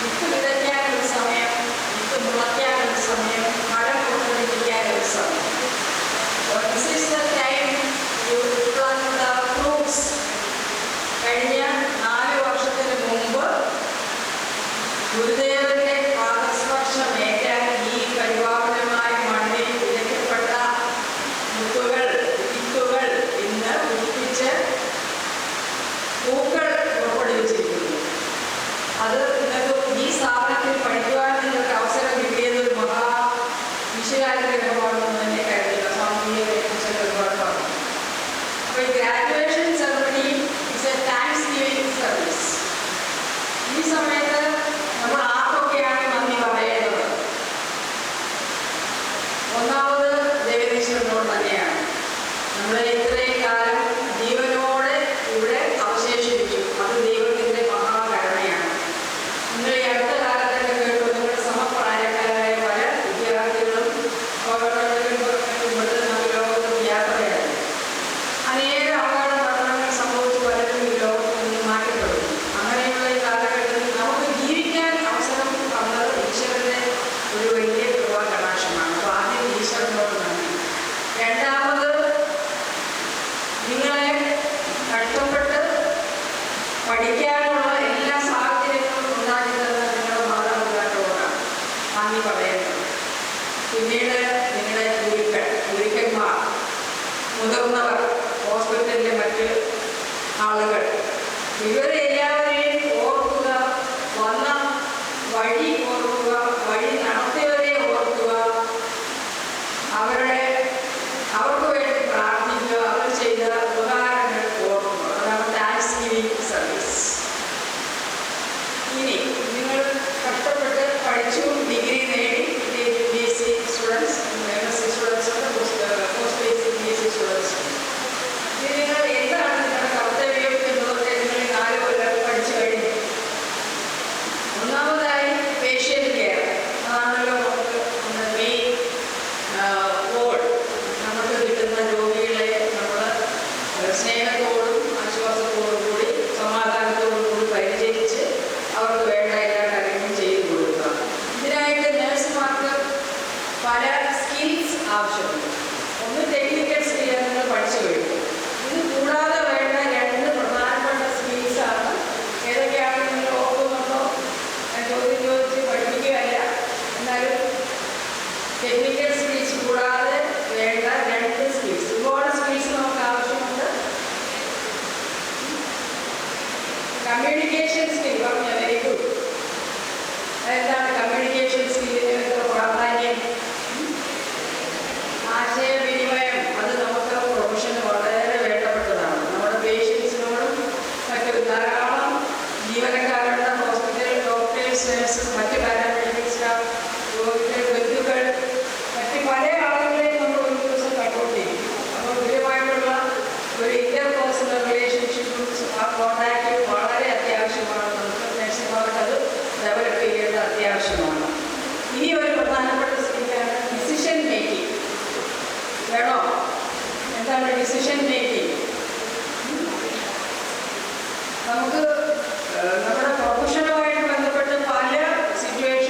വിത്ത് വിതയ്ക്കാനൊരു സമയം, വിത്ത് മുളയ്ക്കാനൊരു സമയം, മഴ പുറപ്പെടുവിക്കാനൊരു സമയം. This is the time you plant the fruits. കഴിഞ്ഞ 4 വർഷത്തിന് മുമ്പ് ഗുരുദേവന്റെ പാദസ്പർശമേറ്റ ഈ പരിപാവനമായ മണ്ണിൽ വിതയ്ക്കപ്പെട്ട വിത്തുകൾ ഇന്ന് പുഷ്പിച്ച് പൂക്കൾ പുറപ്പെടുവിച്ചിരിക്കുന്നു. അത് നിങ്ങൾക്ക് ഈ സ്ഥാപനത്തിൽ പഠിക്കുവാൻ നിങ്ങൾക്ക് അവസരം കിട്ടിയത് ഒരു മഹാ വിശുകാര്യമാണെന്ന് തന്നെ കരുതുക. സാമൂഹികതയെക്കുറിച്ച് ഒരുപാട് പറഞ്ഞു. അപ്പോൾ ഈ graduation ceremony is A thanks giving service. ഈ സമയത്ത് നമ്മൾ ആർക്കൊക്കെയാണ് നന്ദി പറയേണ്ടത്? ഒന്നാമത് ജഗദീശ്വരനോട് തന്നെയാണ്. നമ്മൾ ഇത്രയും കാലം ജീവനോടെ ഇവിടെ അവശേഷിപ്പിച്ചു. അത് ദൈവത്തിൻ്റെ മഹാകരുണയാണ്. നിങ്ങൾ ഈ അടുത്ത കാലത്തൊക്കെ കേട്ടു, നിങ്ങളുടെ സമപ്രായക്കാരായ പല വിദ്യാർത്ഥികളും ലോകത്തും യാത്രയായി. അനേക അപകട മരണങ്ങൾ സംഭവിച്ച് പലരും ഈ ലോകത്ത് നിന്ന് മാറ്റപ്പെടുന്നു. അങ്ങനെയുള്ള ഈ കാലഘട്ടത്തിൽ നമുക്ക് ജീവിക്കാൻ അവസരം തന്നത് ഈശ്വരൻ്റെ ഒരു വലിയ കൃപാ കടാക്ഷമാണ്. അപ്പോൾ ആദ്യം ഈശ്വരനോട് നന്ദി. രണ്ടാമത്, നിങ്ങളെ കഷ്ടപ്പെട്ട് പഠിക്കാനുള്ള എല്ലാ സാഹചര്യങ്ങളും ഉണ്ടാക്കി തന്ന നിങ്ങളുടെ മാതാപിതാക്കളോടാണ് നന്ദി പറയുന്നത്. പിന്നീട് നിങ്ങളുടെ ഗുരുക്കന്മാർ, മുതിർന്നവർ, ഹോസ്പിറ്റലിലെ മറ്റ് ആളുകൾ, ഇവരെ എല്ലാവരെയും ഓർക്കുക. വന്ന വഴി ഓർക്കുക, വഴി നടത്തിയവരെ ഓർക്കുക, അവർക്ക് വേണ്ടി പ്രാർത്ഥിക്കുക, അവർ ചെയ്ത ഉപകാരങ്ങൾ ഓർക്കുക. അതാണ് താങ്ക്സ് ഗിവിംഗ് സർവീസ്. ഇനി നിങ്ങൾ കഷ്ടപ്പെട്ട് പഠിച്ചു, ഡിഗ്രി നേടി, BSc സ്റ്റുഡൻസ്, MSc സ്റ്റുഡൻസ് ഉണ്ട്, പോസ്റ്റ് ബേസിക് BSc സ്റ്റുഡൻസ് ഉണ്ട്. ഇനി നിങ്ങൾ എന്താണ് നിങ്ങളുടെ കർത്തവ്യം എന്നുള്ളതൊക്കെ നിങ്ങൾ 4 കൊല്ലം പഠിച്ചു കഴിഞ്ഞു. ഒന്നാമതായി പേഷ്യൻ്റ് കെയർ. അതാണല്ലോ നമുക്ക് നമ്മുടെ മെയിൻ ഗോൾ. നമുക്ക് കിട്ടുന്ന രോഗികളെ നമ്മൾ സ്നേഹത്തോടും ആശ്വാസത്തോടും കൂടി സമാധാനത്തോടും കൂടി പരിചരിച്ച് അവർക്ക് വേണ്ട എല്ലാ കാര്യങ്ങളും ചെയ്തു കൊടുക്കുക. ഇതിനായിട്ട് നഴ്സുമാർക്ക് പല സ്കിൽസ് ആവശ്യമുണ്ട്. ഒന്ന് ടെക്നിക്കൽ സ്കിൽ നിങ്ങൾ പഠിച്ചു കഴിഞ്ഞു. ഇത് കൂടാതെ വേണ്ട 2 പ്രധാനപ്പെട്ട സ്കിൽസാണ്. ഏതൊക്കെയാണ് നിങ്ങൾ ഓർക്കുന്നുണ്ടോ? ഞാൻ ചോദിച്ച് പഠിപ്പിക്കുകയല്ല, എന്നാലും ടെക്നിക്കൽ സ്കിൽസ് കൂടാതെ വേണ്ട 2 സ്കിൽസ്. ഒരുപാട് സ്കിൽസ് നമുക്ക് ആവശ്യമുണ്ട്. കമ്മ്യൂണിക്കേഷൻ സ്കിൽ പറഞ്ഞ വെരി ഗുഡ്. എന്താണ് കമ്മ്യൂണിക്കേഷൻ സ്കില്ലിന് എത്ര പ്രാധാന്യം? ആശയവിനിമയം, അത് നമുക്ക് പ്രൊഫഷന് വളരെ വേണ്ടപ്പെട്ടതാണ്. നമ്മുടെ പേഷ്യൻസിനോടും മറ്റ് ധാരാളം ജീവനക്കാരുടെ, ഹോസ്പിറ്റൽ ഡോക്ടേഴ്സ്, നഴ്സസ്, മറ്റ് പാരാമെഡിക്കൽ സ്റ്റാഫ്, ബന്ധുക്കൾ, മറ്റ് പല ആളുകളെയും നമ്മൾ ഒരു ദിവസം കണ്ടുകൊണ്ടിരിക്കും. അപ്പോൾ തുല്യമായിട്ടുള്ള ഒരു ഇന്റർപേഴ്സണൽ റിലേഷൻഷിപ്പും ആ കോൺടാക്റ്റും വളരെ അത്യാവശ്യമാണ്. നമുക്ക് നഴ്സുമാർക്ക് അത് ഡെവലപ്പ് ചെയ്യേണ്ടത് അത്യാവശ്യമാണ്. ഇനി ഒരു പ്രധാനപ്പെട്ട സ്കില്ലാണ് ഡിസിഷൻ മേക്കിംഗ്. വേണോ? എന്താണ് ഡിസിഷൻ മേക്കിംഗ്? നമുക്ക് നമ്മുടെ പ്രൊഫഷനുമായിട്ട് ബന്ധപ്പെട്ട് പല സിറ്റുവേഷൻ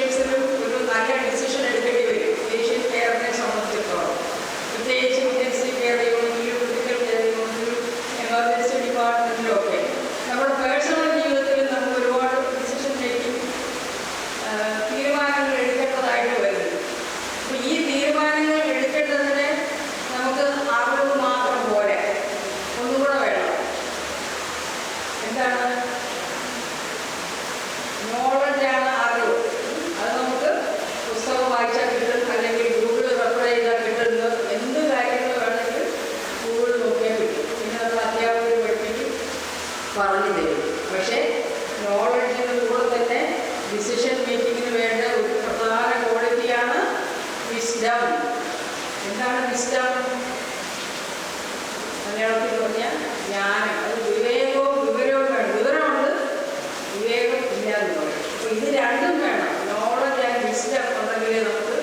രണ്ടും വേണം. നോളജ് ആൻഡ് വിസ്ഡം ഉണ്ടെങ്കിലേ നമുക്ക്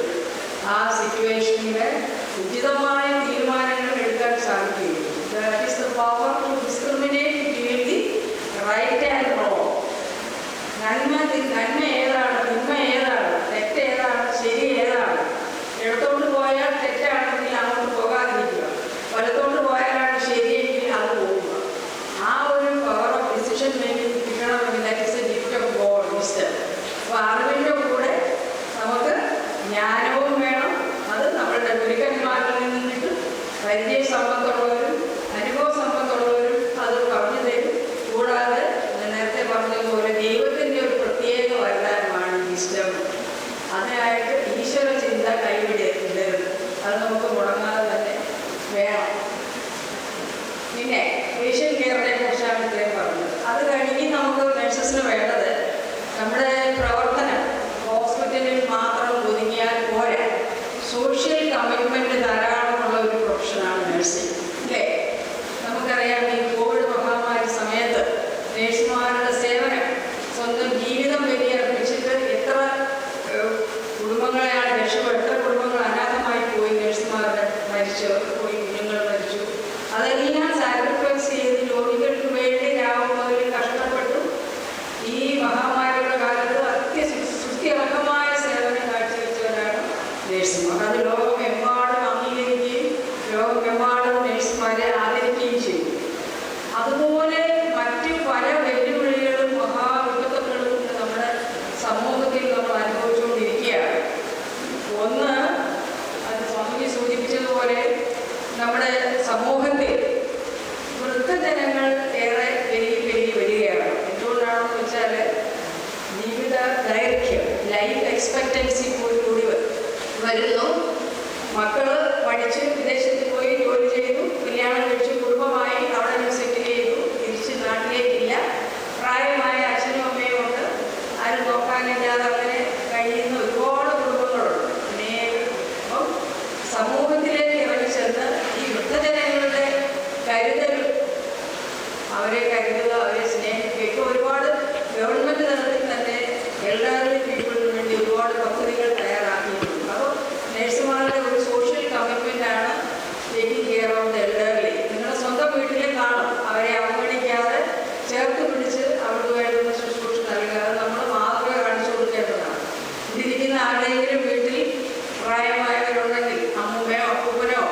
ആ സിറ്റുവേഷനിലെ ഉചിതമായ തീരുമാനങ്ങൾ എടുക്കാൻ സാധിക്കുകയുള്ളൂ. That is the power to discriminate between the right and wrong. നന്മ ഏതാണ്, തിന്മ ഏതാണ്, തെറ്റ് ഏതാണ്, ശരി ഏതാണ്. ഇടത്തോട്ട് പോയാൽ തെറ്റാണെങ്കിൽ അങ്ങോട്ട് പോകാതിരിക്കുക, വലത്തോട്ട് പോയാലാണ് ശരിയെങ്കിൽ അത് പോവുക. ആ ഒരു പവർ ഓഫ് ഡിസിഷൻ മേക്കിംഗ് കിട്ടണമെങ്കിൽ that is A gift of God, wisdom. അപ്പോൾ അറിവിൻ്റെ കൂടെ നമുക്ക് ജ്ഞാനവും വേണം. അത് നമ്മളുടെ ഗുരുക്കന്മാരിൽ നിന്നും കിട്ടും. പരിചയ സമ്പത്തുള്ളവരും അനുഭവ സമ്പത്തുള്ളവരും അത് പറഞ്ഞു തരും. കൂടാതെ നേരത്തെ പറഞ്ഞതുപോലെ ദൈവത്തിൻ്റെ ഒരു പ്രത്യേക വരദാനമാണ് വിസ്ഡം. അതിനായിട്ട് ഈശ്വര ചിന്ത കൈവിടരുത്. അത് നമുക്ക് മുടങ്ങാതെ തന്നെ വേണം. പിന്നെ പേഷ്യൻ്റ് കെയറിനെ കുറിച്ചാണ് ഇത്രയും പറഞ്ഞത്. അത് കഴിഞ്ഞ് നമുക്ക് നഴ്സസിന് വേണ്ടത് നമ്മുടെ പ്രവർത്തനം ഹോസ്പിറ്റലിൽ മാത്രം ഒതുങ്ങിയാൽ പോരാ. സോഷ്യൽ കമ്മിറ്റ്മെൻറ്റ് ധാരാളമുള്ള ഒരു പ്രൊഫഷനാണ് നഴ്സിംഗ്, അല്ലേ? നമുക്കറിയാം, ഈ കോവിഡ് മഹാമാരി സമയത്ത് നഴ്സുമാരുടെ സേവനം, സ്വന്തം ജീവിതം ബലിയർപ്പിച്ചിട്ട് എത്ര കുടുംബങ്ങളെയാണ് എത്ര കുടുംബങ്ങൾ അനാഥമായി പോയി. നഴ്സുമാരുടെ മരിച്ചവർ പോയി, കുഞ്ഞുങ്ങൾ മരിച്ചു. അതെല്ലാം സാക്രിഫൈസ് ചെയ്ത് രോഗികൾക്ക് വേണ്ടി രാവുന്നവർ കഷ്ടപ്പെട്ടു. ഈ മഹാമാരിയുടെ കാലത്ത് സ്തുത്യർഹമായ സേവനം കാഴ്ചവെച്ചവരാണ് നഴ്സുമാർ. അത് ലോകമെമ്പാടും അംഗീകരിക്കുകയും ലോകമെമ്പാടും നഴ്സുമാരെ ആദരിക്കുകയും ചെയ്തു. അതുപോലെ മറ്റ് പല വെല്ലുവിളികളും മഹാവിപത്തുകളും നമ്മുടെ സമൂഹത്തിൽ നമ്മൾ അനുഭവിച്ചുകൊണ്ടിരിക്കുകയാണ്. ഒന്ന്, അത് സ്വാമി സൂചിപ്പിച്ചതുപോലെ നമ്മുടെ സമൂഹത്തിൽ വൃദ്ധജനങ്ങൾ ഏറെ പെരുകി വരികയാണ്. എന്തുകൊണ്ടാണെന്ന് വെച്ചാൽ ജീവിത ദൈർഘ്യം, ലൈഫ് എക്സ്പെക്റ്റൻസി കൂടി വരുന്നു. മക്കൾ പഠിച്ച് വിദേശത്ത് പോയി ജോലി ചെയ്തു, കല്യാണം കഴിച്ചു, കുടുംബമായി അവിടെ സെറ്റിൽ ചെയ്തു, തിരിച്ച് നാട്ടിലേക്കില്ല. പ്രായമായ അച്ഛനും അമ്മയും ഉണ്ട്, ആരും നോക്കാനില്ലാതെ അങ്ങനെ കഴിയുന്ന ഒരുപാട് കുടുംബങ്ങളുണ്ട്. അപ്പം സമൂഹത്തിലേക്ക് ഇറങ്ങിച്ചെന്ന് ഈ വൃദ്ധജനങ്ങളുടെ കരുതൽ, അവരെ കരുതുക, അവരെ സ്നേഹിക്കുക, ഇപ്പോൾ ഒരുപാട് ഗവൺമെൻറ് തലത്തിൽ തന്നെ എൽഡർലി പീപ്പിളിന് വേണ്ടി ഒരുപാട് പദ്ധതികൾ തയ്യാറാക്കിയിട്ടുണ്ട്. അപ്പോൾ നഴ്സുമാരുടെ ഒരു സോഷ്യൽ കമ്മിറ്റ്മെൻറ്റാണ് taking care of the elderly. നിങ്ങളുടെ സ്വന്തം വീട്ടിലെ കാണും, അവരെ അവഗണിക്കാതെ ചേർത്ത് പിടിച്ച് അവർക്ക് വേണ്ടുന്ന ശുശ്രൂഷ നൽകാതെ നമ്മൾ മാതൃക കാണിച്ചു കൊടുക്കേണ്ടതാണ്. ഇതിരിക്കുന്ന ആരുടെയെങ്കിലും വീട്ടിൽ പ്രായമായവരുണ്ടെങ്കിൽ അമ്മൂമ്മയോ അപ്പൂപ്പനോ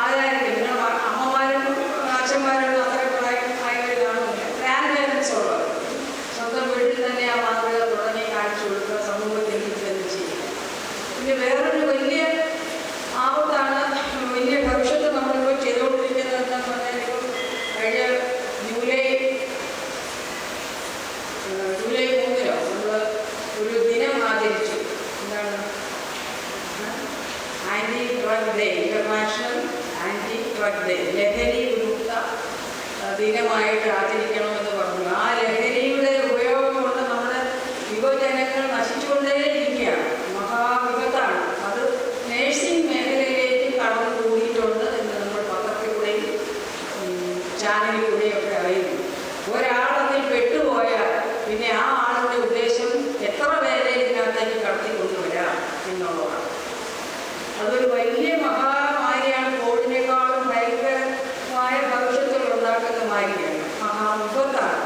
ആരായിരിക്കും, നിങ്ങൾ അമ്മമാരും അച്ഛന്മാരും അത്ര പ്രായമായവർ കാണില്ല, ഗ്രാൻഡ് പേരൻസ് ഉള്ളവർ സ്വന്തം വീട്ടിൽ തന്നെ ആ മാതൃക തുടങ്ങി കാണിച്ചു കൊടുക്കുക, സമൂഹത്തിൽ ചെന്ന് ചെയ്യുക. പിന്നെ വേറൊരു വലിയ ആപത്താണ്, വലിയ ഭവിഷ്യത്ത് നമ്മളിപ്പോൾ ചെയ്തുകൊണ്ടിരിക്കുന്നത് എന്താണെന്ന് പറഞ്ഞാൽ, ഇപ്പോൾ കഴിഞ്ഞ ജൂലൈ 3-നോ നമ്മൾ ഒരു ദിനം ആചരിച്ചു. എന്താണ്? Anti drug day, international anti drug day, ലഹരി വിമുക്ത ദിനമായിട്ട് ആചരിക്കണമെന്ന് പറഞ്ഞു. ആ ലഹരിയുടെ ഉപയോഗം കൊണ്ട് നമ്മുടെ യുവജനങ്ങൾ നശിച്ചുകൊണ്ടേയിരിക്കുകയാണ്. മഹാവിപത്താണ്. അത് നേഴ്സിംഗ് മേഖലയിലേക്ക് കടന്നു കൂടിയിട്ടുണ്ട് എന്ന് നമ്മൾ പത്രത്തിലൂടെയും ചാനലിൽ കൂടെയൊക്കെ അറിയുന്നു. ഒരാളതിൽ പെട്ടുപോയാൽ പിന്നെ ആ ആളുടെ ഉദ്ദേശം എത്ര പേരെ ഇതിനകത്തേക്ക് കടത്തിക്കൊണ്ടുവരാം എന്നുള്ളതാണ്. അതൊരു വലിയ മഹാമാരിയാണ്. കോവിഡിനേക്കാളും ഭയങ്കരമായ ഭവിഷ്യത്തുകൾ ഉണ്ടാക്കുന്ന മാരിയാണ്, മഹാവിപത്താണ്.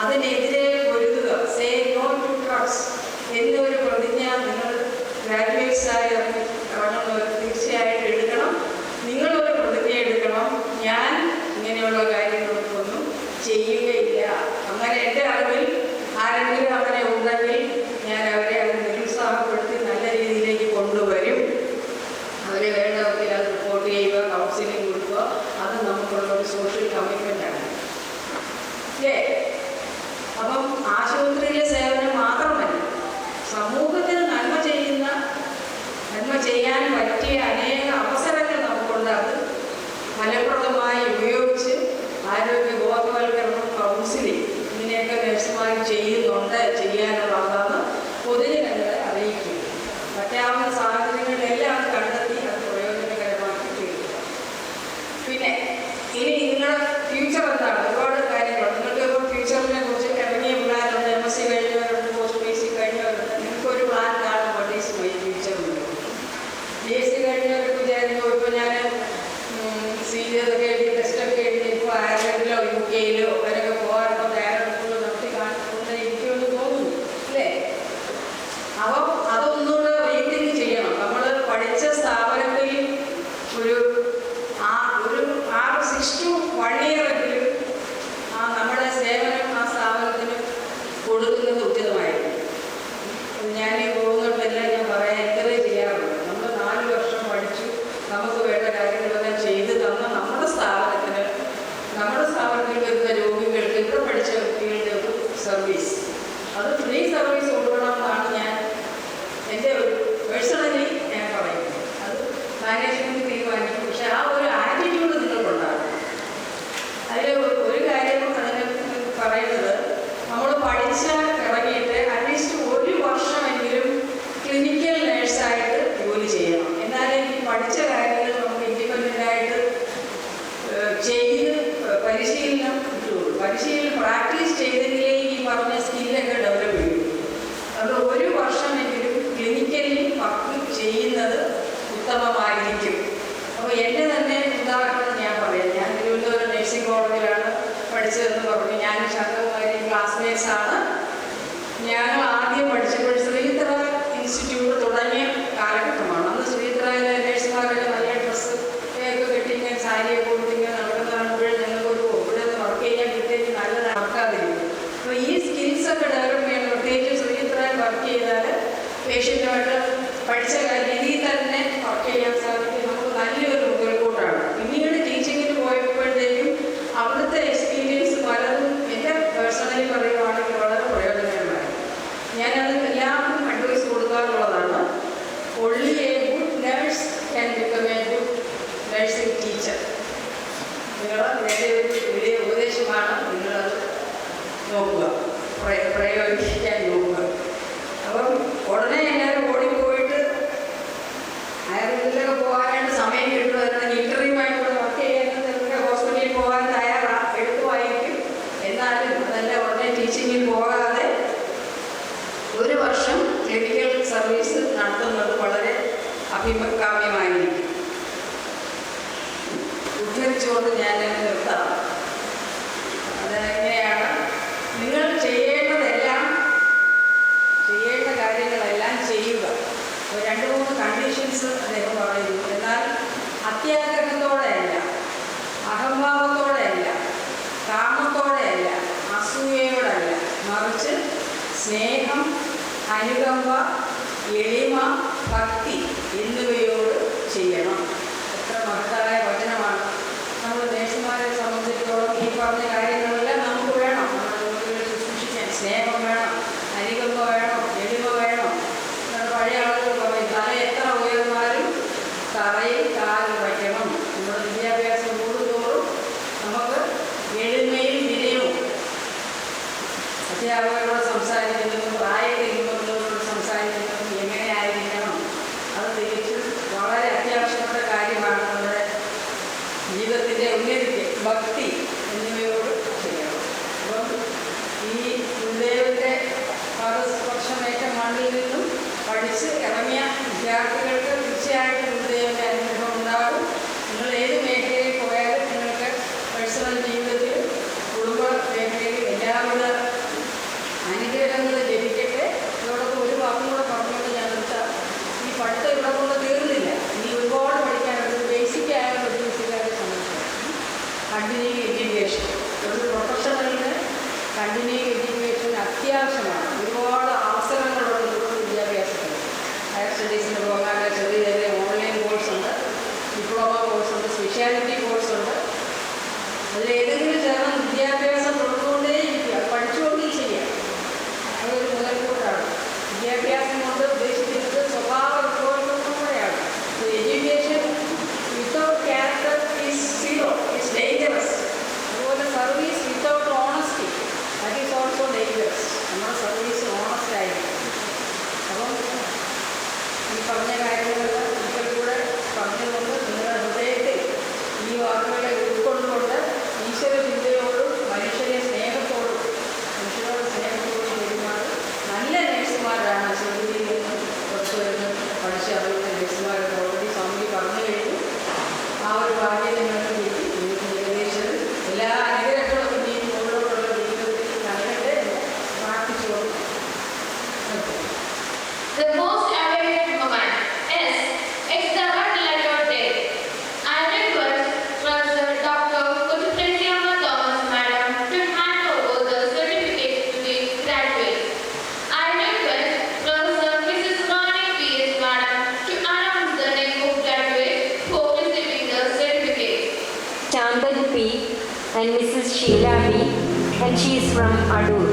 അതിനെതിരെ പൊരുതുക, സേ നോ ടു ഡ്രഗ്സ് എന്നൊരു പ്രതിജ്ഞ നിങ്ങൾ ഗ്രാജുവേറ്റ്സായി ഇറങ്ങുന്നവർ തീർച്ചയായിട്ടും എടുക്കണം. നിങ്ങളൊരു പ്രതിജ്ഞ എടുക്കണം, ഞാൻ ഇങ്ങനെയുള്ള കാര്യങ്ങൾക്കൊന്നും ചെയ്യുകയില്ല. അങ്ങനെ എൻ്റെ അറിവിൽ ആരെങ്കിലും അങ്ങനെ ഉണ്ടെങ്കിൽ ഞാൻ അവരെ അത് നിരുത്സാഹപ്പെടുത്തി നല്ല രീതിയിലേക്ക് കൊണ്ടുവരും. അവരെ വേണ്ടവർക്ക് അത് റിപ്പോർട്ട് ചെയ്യുക, കൗൺസിലിംഗ് കൊടുക്കുക. അത് നമുക്കുള്ള ഒരു സോഷ്യൽ കമ്മിറ്റ്മെൻറ്റാണ്, അല്ലേ? അപ്പം ആശുപത്രിയിലെ സേവനം മാത്രമല്ല, സമൂഹത്തിന് നന്മ പഠിച്ച് ഇറങ്ങിയിട്ട് അറ്റ്ലീസ്റ്റ് ഒരു വർഷമെങ്കിലും ക്ലിനിക്കൽ നേഴ്സായിട്ട് ജോലി ചെയ്യണം. എന്നാലേ ഈ പഠിച്ച കാര്യങ്ങൾ നമുക്ക് ഇൻഡിപെൻഡൻ്റായിട്ട് ചെയ്ത് പരിശീലനം കിട്ടുള്ളൂ. പരിശീലനം പ്രാക്ടീസ് ചെയ്തെങ്കിലേ ഈ പറഞ്ഞ സ്കില്ലൊക്കെ ഡെവലപ്പ് ചെയ്യും. അതുകൊണ്ട് ഒരു വർഷമെങ്കിലും ക്ലിനിക്കലി വർക്ക് ചെയ്യുന്നത് ഉത്തമമായിരിക്കും. അപ്പോൾ എൻ്റെ തന്നെ ഉദാഹരണം ഞാൻ പറയാം. ഞാൻ തിരുവനന്തപുരം നഴ്സിംഗ് കോളേജിലാണ് പഠിച്ചതെന്ന് പറഞ്ഞു. ഞാൻ ശങ്കകുമാരി ക്ലാസ്മേറ്റ്സാണ്. ഞങ്ങൾ ആദ്യം പഠിച്ചപ്പോൾ ശ്രീധര ഇൻസ്റ്റിറ്റ്യൂട്ട് തുടങ്ങിയ കാലഘട്ടമാണ്. അന്ന് ശ്രീധരയിലെ നേഴ്സുമാരൊക്കെ നല്ല ഡ്രസ്സ് ഒക്കെ കെട്ടിങ്ങനെ സാരിയൊക്കെ കൊടുത്തിങ്ങനെ നടക്കുന്ന കാണുമ്പോഴേ ഞങ്ങൾക്കൊരു ഇവിടെ നിന്ന് വർക്ക് ചെയ്യാൻ കിട്ടിയെങ്കിൽ നല്ലതാണ്, നടക്കാതിരിക്കും. അപ്പോൾ ഈ സ്കിൽസൊക്കെ ഡെവലപ്പ് ചെയ്യാൻ പ്രത്യേകിച്ച് ശ്രീധരയിൽ വർക്ക് ചെയ്താൽ പേഷ്യൻ്റുമായിട്ട് പഠിച്ച രീതിയിൽ തന്നെ വർക്ക് ചെയ്യാൻ സാധിക്കും. നമുക്ക് നല്ലൊരു മുതൽക്കൂട്ടാണ്. പിന്നീട് ടീച്ചിങ്ങിന് പോയപ്പോഴത്തേക്കും അവിടുത്തെ എക്സ്പീരിയൻസ് പലതും എൻ്റെ പേഴ്സണലി പറയുവാണെങ്കിൽ വളരെ പ്രയോജനകരമായി. ഞാനത് എല്ലാവർക്കും advice കൊടുക്കാറുള്ളതാണ്. only a good nurse can become a good nursing teacher. നിങ്ങൾ എൻ്റെ ഒരു വലിയ ഉപദേശമാണ്. നിങ്ങളത് നോക്കുക, പ്രയോഗിക്കാൻ നോക്കുക. അപ്പം ഉടനെ എല്ലാവരും ഓടിപ്പോയിട്ട് ആയുർവേദത്തിലൊക്കെ പോകാനായിട്ട് സമയം കിട്ടുമായിരുന്നു. ഇൻ്റർവ്യൂമായിട്ട് വർക്ക് ചെയ്യാൻ ഹോസ്പിറ്റലിൽ പോകാൻ എടുക്കുമായിരിക്കും. എന്നാലും അതല്ല, ഉടനെ ടീച്ചിങ്ങിൽ പോകാതെ ഒരു വർഷം ക്ലിനിക്കൽ സർവീസ് നടത്തുന്നത് വളരെ അഭികാമ്യമായിരിക്കും. ഉദ്ധരിച്ചുകൊണ്ട് ഞാൻ നിർത്താം. അതെങ്ങനെയാണ് നിങ്ങൾ ചെയ്യേണ്ട കാര്യങ്ങളെല്ലാം ചെയ്യുക. 2-3 കണ്ടീഷൻസ് അദ്ദേഹം പറയുന്നു. എന്നാൽ അത്യാഗ്രഹത്തോടെയല്ല, അഹംഭാവത്തോടെയല്ല, കാമത്തോടെയല്ല, അസൂയയോടല്ല, മറിച്ച് സ്നേഹം, അനുകമ്പ, എളിമ, ഭക്തി എന്നിവയോട് ചെയ്യണം. എത്ര മഹത്തായ വചനമാണ്. നമ്മൾ നേഴ്സുമാരെ സംബന്ധിച്ചിടത്തോളം ഈ പറഞ്ഞ കാര്യങ്ങളെല്ലാം നമുക്ക് വേണം. നമ്മുടെ രോഗികളെ ശുശ്രൂഷിക്കാൻ സ്നേഹം വേണം, അനുകമ്പ വേണം, എളിമ വേണം. നമ്മുടെ പഴയ ആളുകൾ പറയും, തല എത്ര ഉയർന്നാലും തറയിൽ കാല് വയ്ക്കണം. നമ്മുടെ വിദ്യാഭ്യാസം കൂടുന്തോറും നമുക്ക് എളിമയും വിനയവും, അധ്യാപകരോട് സംസാരിക്കുന്നതും പ്രായത്തിരിക്കുന്നവരോട് സംസാരിക്കുന്നതും എങ്ങനെ ആയിരിക്കണം, അത് തിരിച്ചും വളരെ അത്യാവശ്യപ്പെട്ട കാര്യമാണ്. നമ്മുടെ ജീവിതത്തിൻ്റെ ഉന്നതിക്ക് ഭക്തി എന്നിവയോട് ചെയ്യണം. അപ്പം ഈ ഗുരുദേവൻ്റെ പാദസ്പർശമേറ്റ മണ്ണിൽ നിന്നും പഠിച്ച് ഇറങ്ങിയ വിദ്യാർത്ഥികൾക്ക് തീർച്ചയായിട്ടും ഗുരുദേവൻ്റെ അനുഗ്രഹം ഉണ്ടാകും. നിങ്ങൾ ഏത് മേഖലയിൽ പോയാലും നിങ്ങൾക്ക് പേഴ്സണൽ ജീവിതത്തിൽ, കുടുംബ മേഖലയിൽ എല്ലാവിധ അനുഗ്രഹങ്ങൾ ലഭിക്കട്ടെ. ഇതോടൊപ്പം ഒരു വാക്കും കൂടെ പറഞ്ഞുകൊണ്ട് ഞാൻ നിർത്താം. ഈ പഠിത്തം ഇവിടെ കൊണ്ട് തീർന്നില്ല. ഇനി ഒരുപാട് പഠിക്കാനുണ്ട്. ബേസിക് ആയ ബിസിനസ്സുകാരെ സംബന്ധിച്ച് കണ്ടിന്യൂയിങ് എഡ്യൂക്കേഷൻ, ഒരു പ്രൊഫഷണലിന് കണ്ടിന്യൂയിങ് എഡ്യൂക്കേഷൻ അത്യാവശ്യമാണ്. ഒരുപാട് അവസരങ്ങളുണ്ട് വിദ്യാഭ്യാസത്തിൽ. ഹയർ സ്റ്റഡീസിന് പോകാൻ ചെറിയ ചെറിയ ഓൺലൈൻ കോഴ്സുണ്ട്, ഡിപ്ലോമ കോഴ്സുണ്ട്, സ്പെഷ്യാലിറ്റി കോഴ്സുണ്ട്. അതിലേതെങ്കിലും ചേർന്ന് വിദ്യാഭ്യാസം തുടർന്നുകൊണ്ടേയിരിക്കുക, പഠിച്ചുകൊണ്ടേ ചെയ്യുക. അതൊരു മുതൽക്കൂട്ടാണ്. വിദ്യാഭ്യാസം കൊണ്ട് ഉദ്ദേശിക്കുന്നത് സ്വഭാവ വിഭവങ്ങളിലൂടെയാണ്. Education without character is zero, it's dangerous. അതുപോലെ service without honesty, that is also dangerous. നമ്മുടെ സർവീസ് ഓണസ്റ്റ് ആയിരിക്കും. അപ്പം ഈ പറഞ്ഞ കാര്യങ്ങളെല്ലാം ഒരിക്കൽ കൂടെ പറഞ്ഞുകൊണ്ട് നിങ്ങളുടെ ഹൃദയത്തിൽ ഈ വാക്കുകളെ ഉൾക്കൊണ്ടുകൊണ്ട് ഈശ്വര ചിന്തയോടും മനുഷ്യരോട് സ്നേഹത്തോടും പെരുമാറും. നല്ല നേഴ്സുമാരാണ് ശരിയിൽ നിന്ന് പുറത്തു വരുന്ന പഠിച്ചറിയുന്ന നേഴ്സുമാരൊക്കെ ഓൾറെഡി സ്വാമി പറഞ്ഞു കഴിഞ്ഞു. ആ ഒരു ഭാഗ്യം നിങ്ങൾക്ക് കിട്ടി. ഏകദേശം എല്ലാ അനുഗ്രഹങ്ങളും ഈ മുകളിലുള്ള ജീവിതത്തിൽ നൽകട്ടെ എന്ന് പ്രാർത്ഥിച്ചുകൊണ്ട് The most awaited moment is external letter day. I request Professor Dr. Kutupresiamma Thomas Madam to hand over the certificate to the graduates. I request Professor Mrs. Rani P.S. Madam to announce the name of graduates for receiving the certificate. Chandan P. and Mrs. Sheila B. and she is from Adur.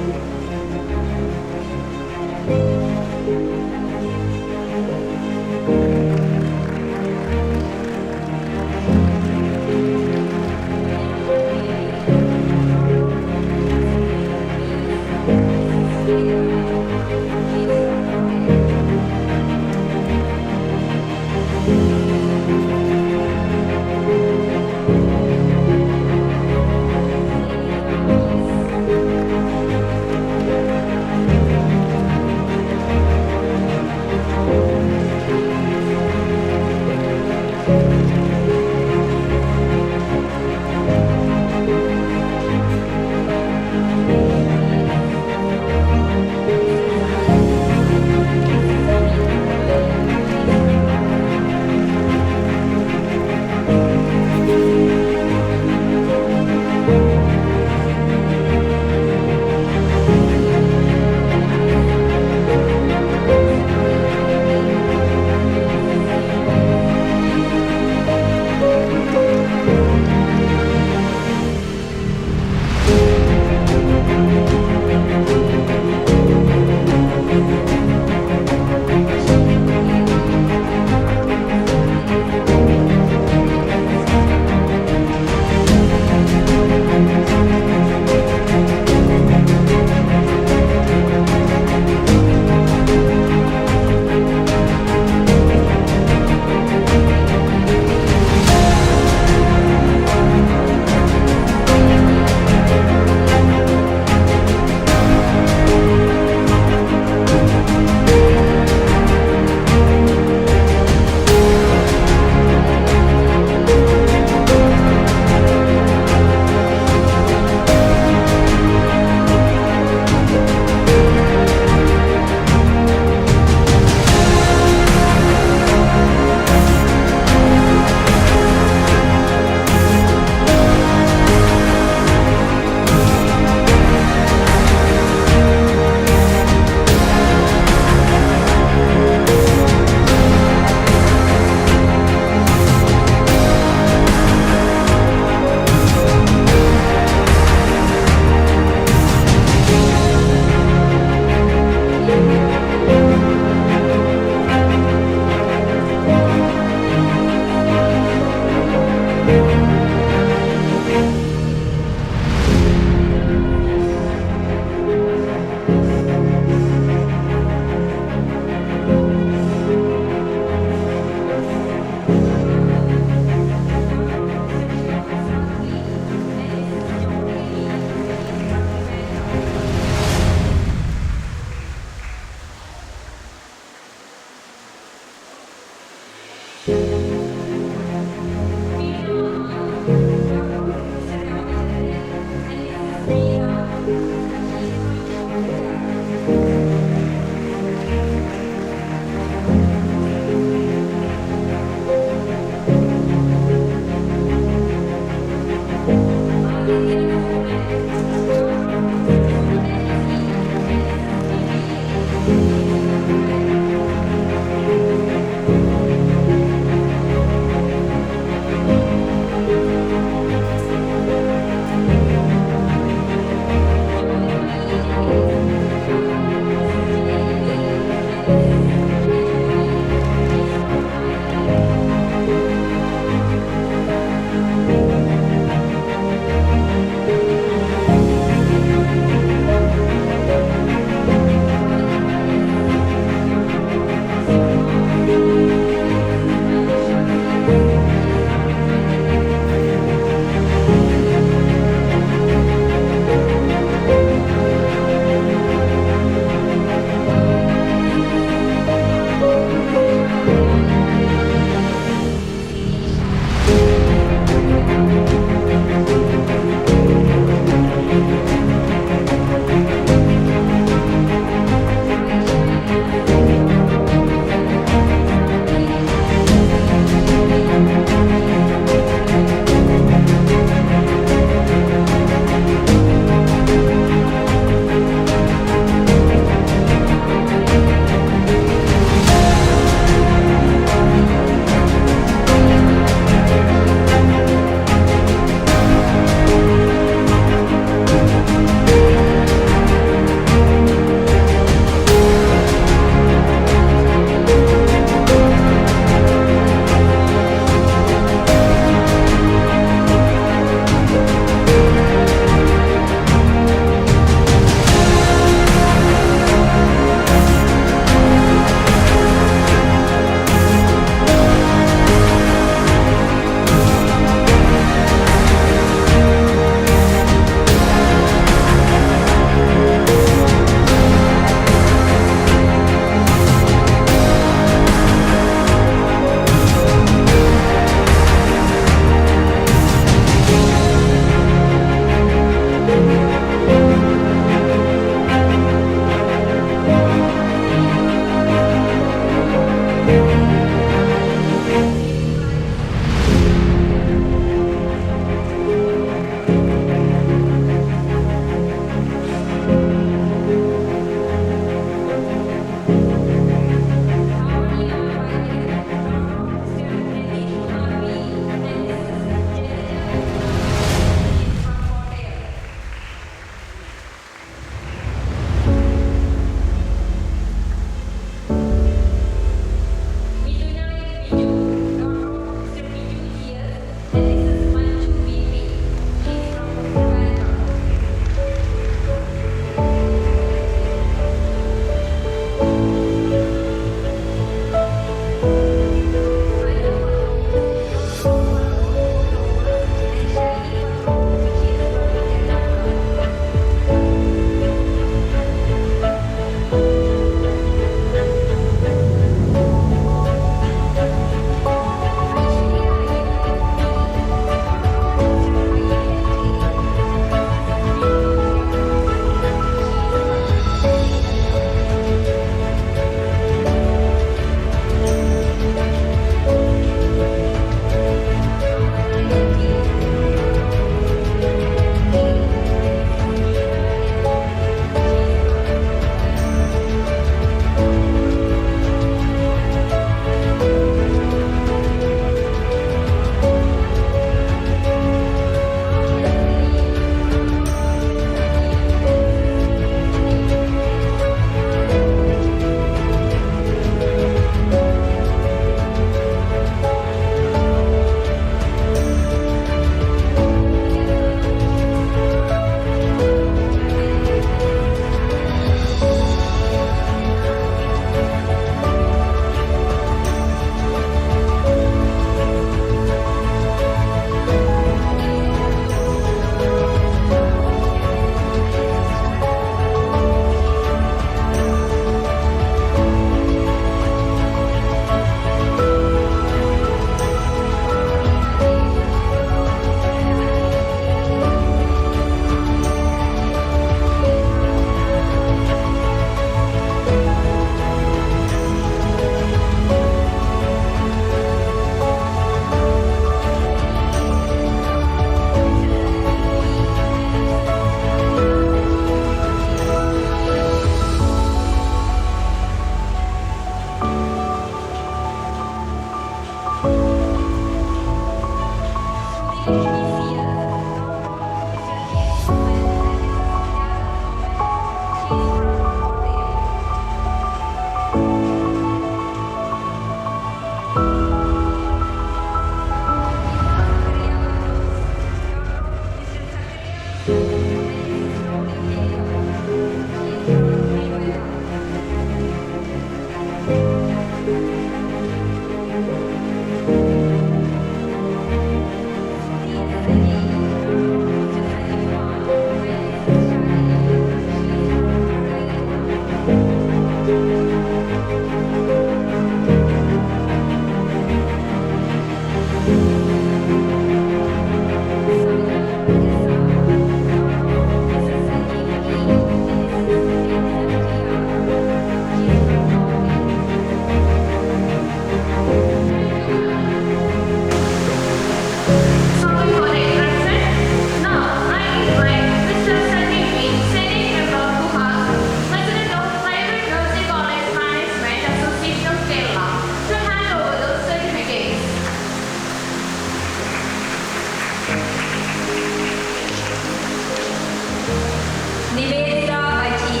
Nivedita Aji,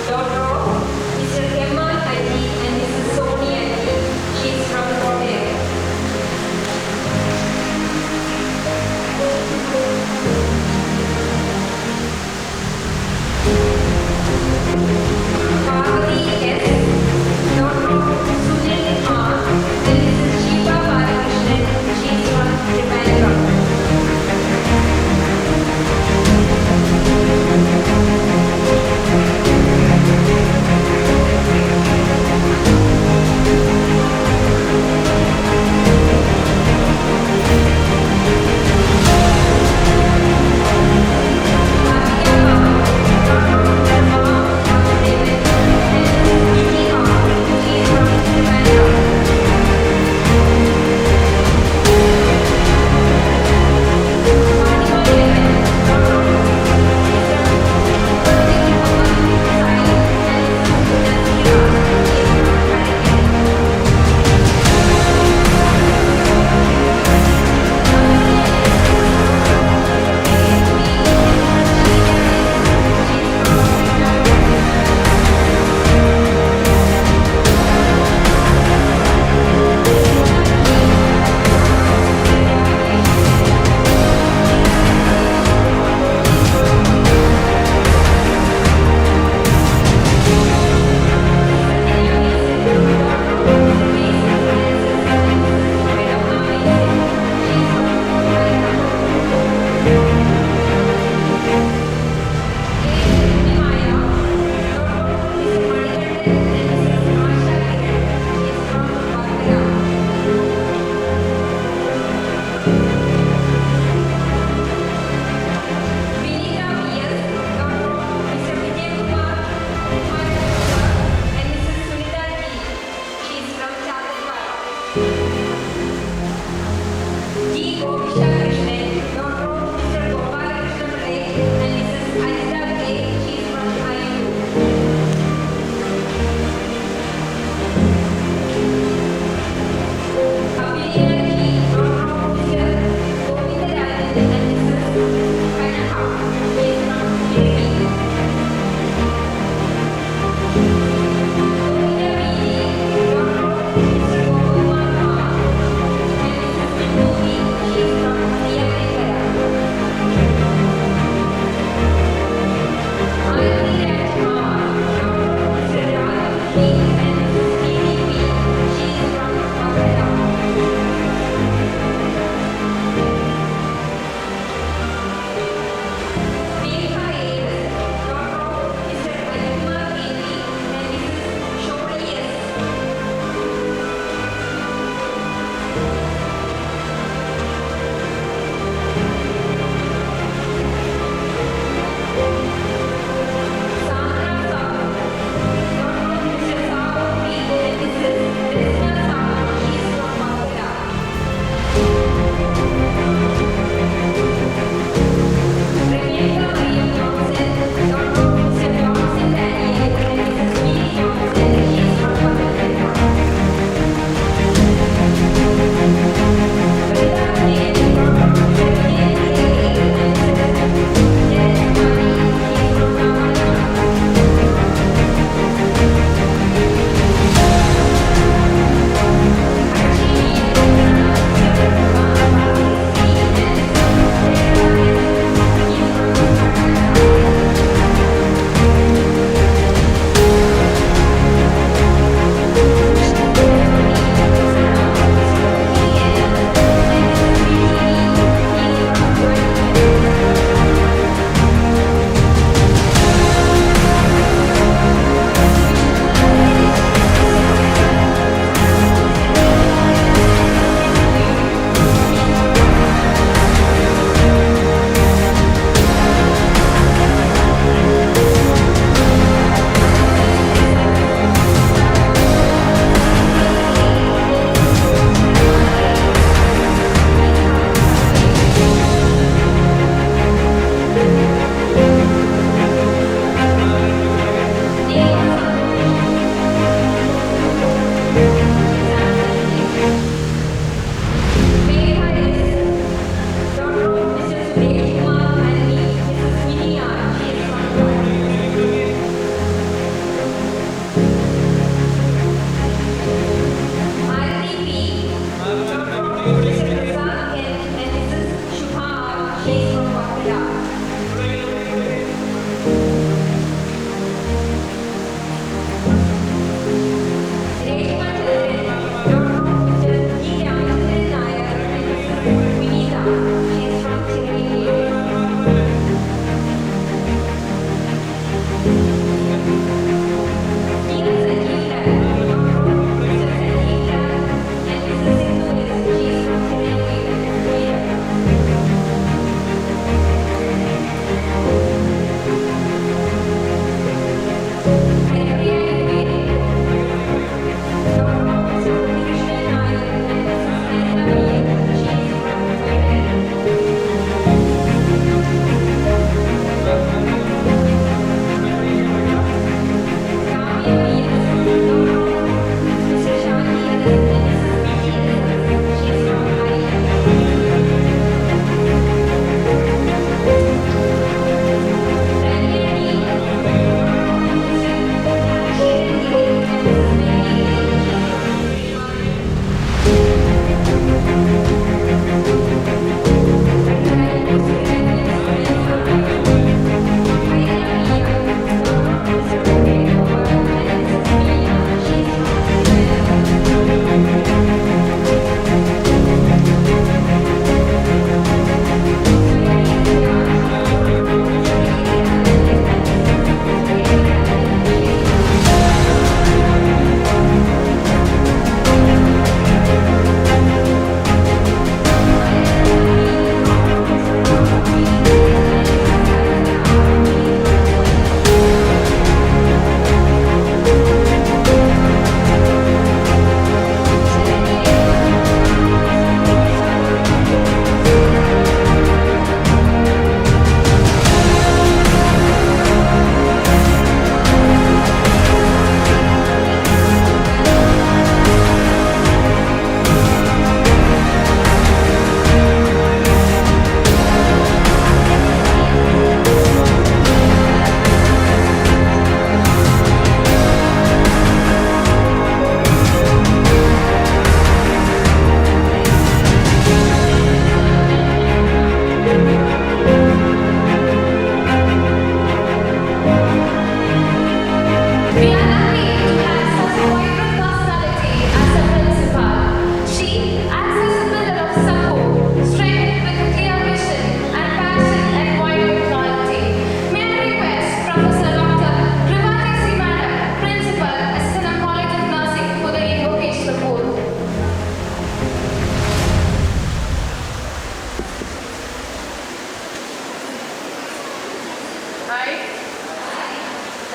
daughter of Mr. Kemal Aji and Mrs. Soni Aji. She is from Kottayam. Parvati S, daughter of Sunil R and Mrs. Shiva Balakrishnan. She is from Trivandrum.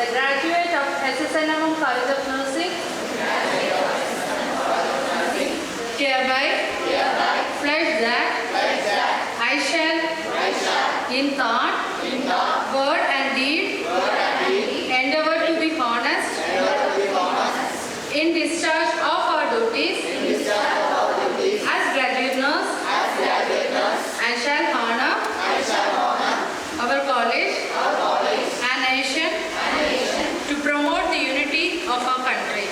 The graduate of SSNM College of Nursing hereby pledge that I shall in thought, word and deed endeavor to be honest in discharge of our duties as graduate nurse and shall honor our college and nation to promote the unity of our country.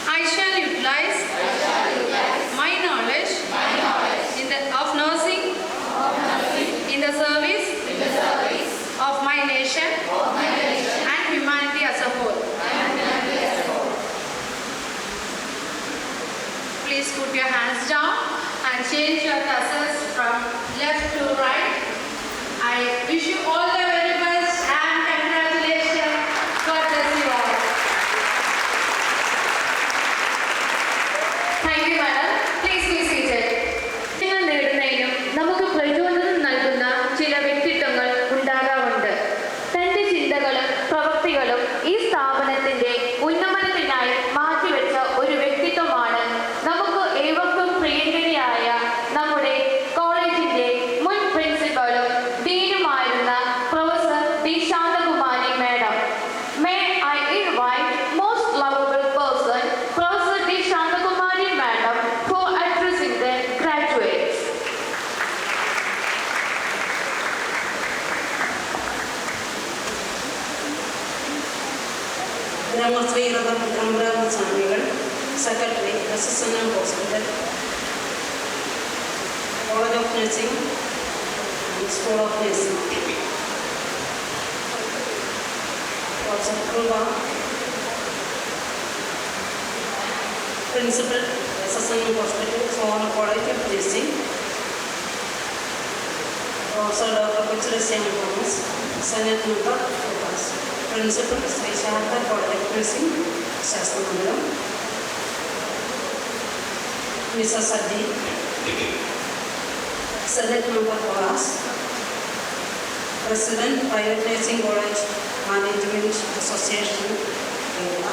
I shall utilize my knowledge of nursing in the service of my nation and humanity as a whole. Please put your hands down and change your tassels from left to right. I wish you all the very best and congratulations. God bless you all. Thank you, madam. Please be seated. നേടുന്നതിനും നമുക്ക് പ്രചോദനം നൽകുന്ന ചില വ്യക്തിത്വങ്ങൾ ഉണ്ടാകാറുണ്ട്. തന്റെ ചിന്തകളും പ്രവൃത്തികളും ഈ സ്ഥാപനത്തിന്റെ ഉന്നമനത്തിനായി മാറ്റിവെച്ച ഒരു വ്യക്തിത്വമാണ് നമുക്ക് ഏവർക്കും പ്രിയങ്കരിയായ നമ്മുടെ കോളേജിന്റെ മുൻ പ്രിൻസിപ്പലും ഡീനുമായിരുന്ന professor D Santhakumari madam. May I invite most lovable person, Professor D. Shantakumari Madam, for addressing the graduates. Brahmashri റബ്ബർ സ്വാമികൾ, secretary, SSNM hospital, college of nursing, school of nursing. Professor Kripa, principal, SSNM hospital, സോമ college of nursing. Professor doctor Kochuthresiamma Thomas, senate member, principal, Shri Sharada college of nursing, Sasthamangalam. Mrs അദി, senate member, president, private nursing college association Kerala.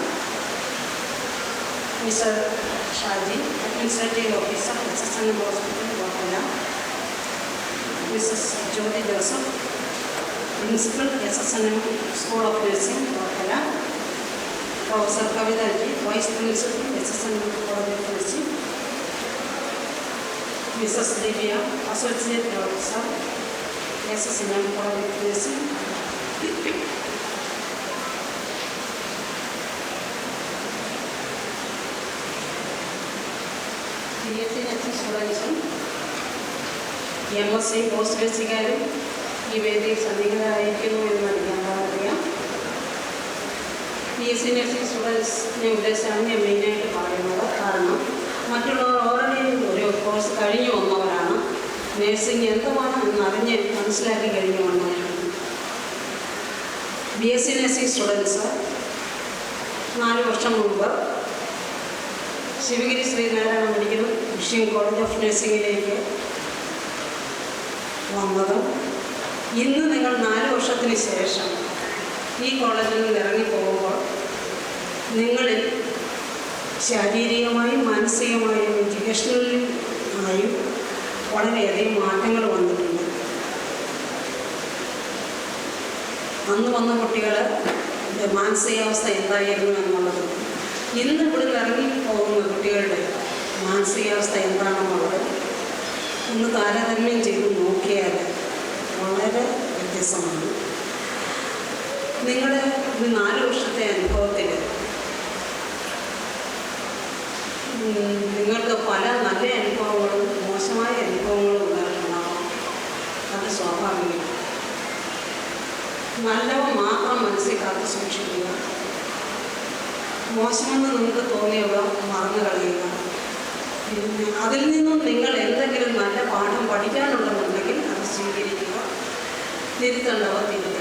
Mr Shaji, administrative officer, SSN hospital, Varkala. Mrs Jyothi Joseph, principal, SSNM school of nursing, Varkala. Professor Kavithaji, vice principal, SSNM college of nursing. Mrs Divya, associate professor, SSNM college of nursing. BSc nursing സ്റ്റുഡൻസും MSc post ബേസിക്കാരും ഈ വേദിയിൽ സന്നിഹിതരായിരിക്കുന്നു എന്ന് അറിയാം. BSc nursing സ്റ്റുഡൻസിനെ ഉദ്ദേശിച്ചാണ് ഞാൻ മെയിനായിട്ട് പറയുന്നത്. കാരണം മറ്റുള്ളവർ ഓൾറെഡി ഒരു കോഴ്സ് കഴിഞ്ഞു വന്നവരാണ്. നഴ്സിംഗ് എന്തുമാണ് എന്നറിഞ്ഞ് മനസ്സിലാക്കി കഴിഞ്ഞു വന്നവരാണ്. BSc നഴ്സിംഗ് സ്റ്റുഡൻസ് 4 വർഷം മുമ്പ് Sivagiri Sreenarayana medical mission college of നഴ്സിംഗിലേക്ക് വന്നതും ഇന്ന് നിങ്ങൾ 4 വർഷത്തിന് ശേഷം ഈ കോളേജിൽ നിന്ന് ഇറങ്ങിപ്പോകുമ്പോൾ നിങ്ങളിൽ ശാരീരികമായും മാനസികമായും എഡ്യൂക്കേഷണലായും വളരെയധികം മാറ്റങ്ങൾ വന്നിട്ടുണ്ട്. അന്ന് വന്ന കുട്ടികളുടെ മാനസികാവസ്ഥ എന്തായിരുന്നു എന്നുള്ളത് ഇന്ന് ഇവിടെ ഇറങ്ങി പോകുന്ന കുട്ടികളുടെ മാനസികാവസ്ഥ എന്താണെന്നുള്ളത് ഒന്ന് താരതമ്യം ചെയ്ത് നോക്കിയാൽ വളരെ വ്യത്യസ്തമാണ്. നിങ്ങളുടെ ഒരു 4 വർഷത്തെ അനുഭവത്തിൽ നിങ്ങൾക്ക് പല നല്ല അനുഭവങ്ങളും മോശമായ അനുഭവങ്ങളും ഉണ്ടായിട്ടുണ്ടാകും. അത് സ്വാഭാവികം. നല്ലവ മാത്രം മനസ്സിൽ കാത്തു സൂക്ഷിക്കുക. മോശമെന്ന് നിങ്ങൾക്ക് തോന്നിയവ മറന്നു കളയുക. പിന്നെ അതിൽ നിന്നും നിങ്ങൾ എന്തെങ്കിലും നല്ല പാഠം പഠിക്കാനുണ്ടെന്നുണ്ടെങ്കിൽ അത് സ്വീകരിക്കുക. തിരുത്തേണ്ടവ തിരുത്തുക.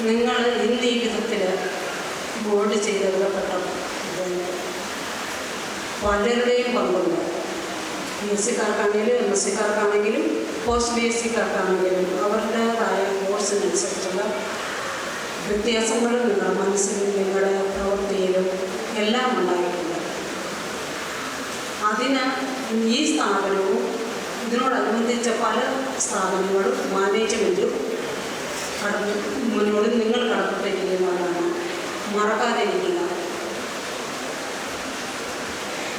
നിങ്ങൾ ഇന്ന് ഈ വിധത്തിൽ ബോർഡ് ചെയ്തെഴുതപ്പെട്ട പലരുടെയും പങ്കുണ്ട്. BSc-കാർക്കാണെങ്കിലും MSc-കാർക്കാണെങ്കിലും പോസ്റ്റ് BSc-കാർക്കാണെങ്കിലും അവരുടേതായ കോഴ്സിനനുസരിച്ചുള്ള വ്യത്യാസങ്ങളും നിങ്ങളുടെ മനസ്സിലും നിങ്ങളുടെ പ്രവൃത്തിയിലും എല്ലാം ഉണ്ടായിട്ടുണ്ട്. അതിന് ഈ സ്ഥാപനവും ഇതിനോടനുബന്ധിച്ച പല സ്ഥാപനങ്ങളും മാനേജ്മെൻറ്റും മുന്നോട്ട് നിങ്ങൾ കടപ്പെട്ടിരിക്കുന്നവരാണ്. മറക്കാതിരിക്കുക.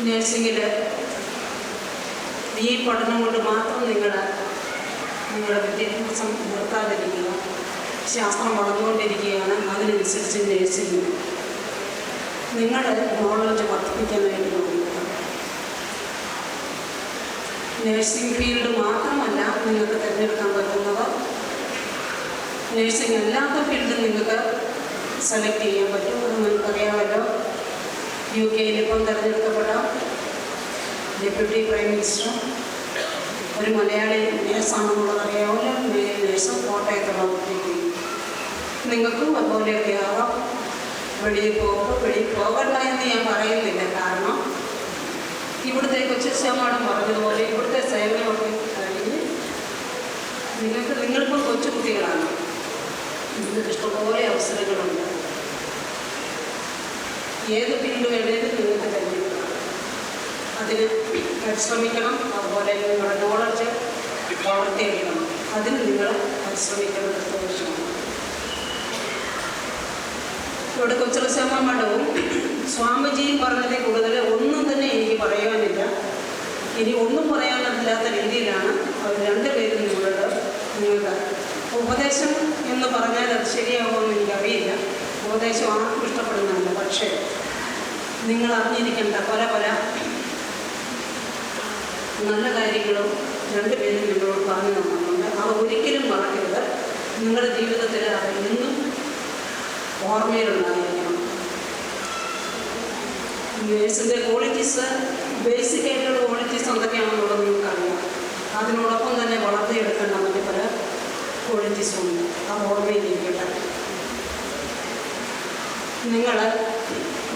നഴ്സിംഗിൽ ഈ പഠനം കൊണ്ട് മാത്രം നിങ്ങളുടെ വിദ്യാഭ്യാസം നിർത്താതിരിക്കുക. ശാസ്ത്രം വളർന്നുകൊണ്ടിരിക്കുകയാണ്. അതിനനുസരിച്ച് നഴ്സിംഗ് നിങ്ങളുടെ നോളജ് വർദ്ധിപ്പിക്കാനായിട്ട് നോക്കുക. നഴ്സിംഗ് ഫീൽഡ് മാത്രമല്ല നിങ്ങൾക്ക് തിരഞ്ഞെടുക്കാൻ പറ്റുന്നത്. നഴ്സിംഗ് അല്ലാത്ത ഫീൽഡ് നിങ്ങൾക്ക് സെലക്ട് ചെയ്യാൻ പറ്റും. അത് നിങ്ങൾക്കറിയാമല്ലോ. UK-യിൽ ഇപ്പം തിരഞ്ഞെടുക്കപ്പെട്ട ഡെപ്യൂട്ടി പ്രൈം മിനിസ്റ്റർ ഒരു മലയാളി നേഴ്സാണെന്നുള്ളത് അറിയാമല്ലോ. നേഴ്സ് കോട്ടയത്തുള്ള കുട്ടിക്ക് നിങ്ങൾക്കും അതുപോലെയൊക്കെ ആവാം. വെളിയിൽ പോകണ്ട എന്ന് ഞാൻ പറയുന്നില്ല. കാരണം ഇവിടുത്തെ കൊച്ചുശമാടും പറഞ്ഞതുപോലെ ഇവിടുത്തെ സേവനമൊക്കെ കഴിഞ്ഞ് നിങ്ങളിപ്പോൾ കൊച്ചുകുട്ടികളാണ്. നിങ്ങൾക്ക് ഇഷ്ടംപോലെ അവസരങ്ങളുണ്ട്. ഏത് ഫീൽഡ് വേണേലും നിങ്ങൾക്ക് തിരഞ്ഞെടുക്കണം. അതിന് പരിശ്രമിക്കണം. അതുപോലെ നിങ്ങളുടെ നോളജ് വളർത്തിയെടുക്കണം. അതിന് നിങ്ങൾ പരിശ്രമിക്കുന്നത് ആവശ്യമാണ്. ഇവിടെ കൊച്ചുശമ മഠവും സ്വാമിജിയും പറഞ്ഞതിൽ കൂടുതൽ ഒന്നും തന്നെ എനിക്ക് പറയാനില്ല. ഇനി ഒന്നും പറയാനില്ലാത്ത രീതിയിലാണ് അവർ രണ്ടുപേരും നിങ്ങൾക്ക് ഉപദേശം എന്ന് പറഞ്ഞാൽ അത് ശരിയാവുമെന്ന് എനിക്കറിയില്ല. ഉപദേശം ആർക്കും ഇഷ്ടപ്പെടുന്നില്ല. പക്ഷേ നിങ്ങൾ അറിഞ്ഞിരിക്കേണ്ട പല നല്ല കാര്യങ്ങളും രണ്ടുപേരും നിങ്ങളോട് പറഞ്ഞു തന്നിട്ടുണ്ട്. അത് ഒരിക്കലും മറക്കരുത്. നിങ്ങളുടെ ജീവിതത്തിൽ അത് എന്നും ഓർമ്മയിലുണ്ടായിരിക്കണം. നേഴ്സിൻ്റെ ക്വാളിറ്റീസ്, ബേസിക്കായിട്ടുള്ള ക്വാളിറ്റീസ് എന്തൊക്കെയാണെന്നുള്ളത് നിങ്ങൾക്കറിയാം. അതിനോടൊപ്പം തന്നെ വളർത്തിയെടുക്കേണ്ട മറ്റ് പല ക്വാളിറ്റീസും ഉണ്ട്. അത് ഓർമ്മയിലിരിക്കട്ടെ. നിങ്ങൾ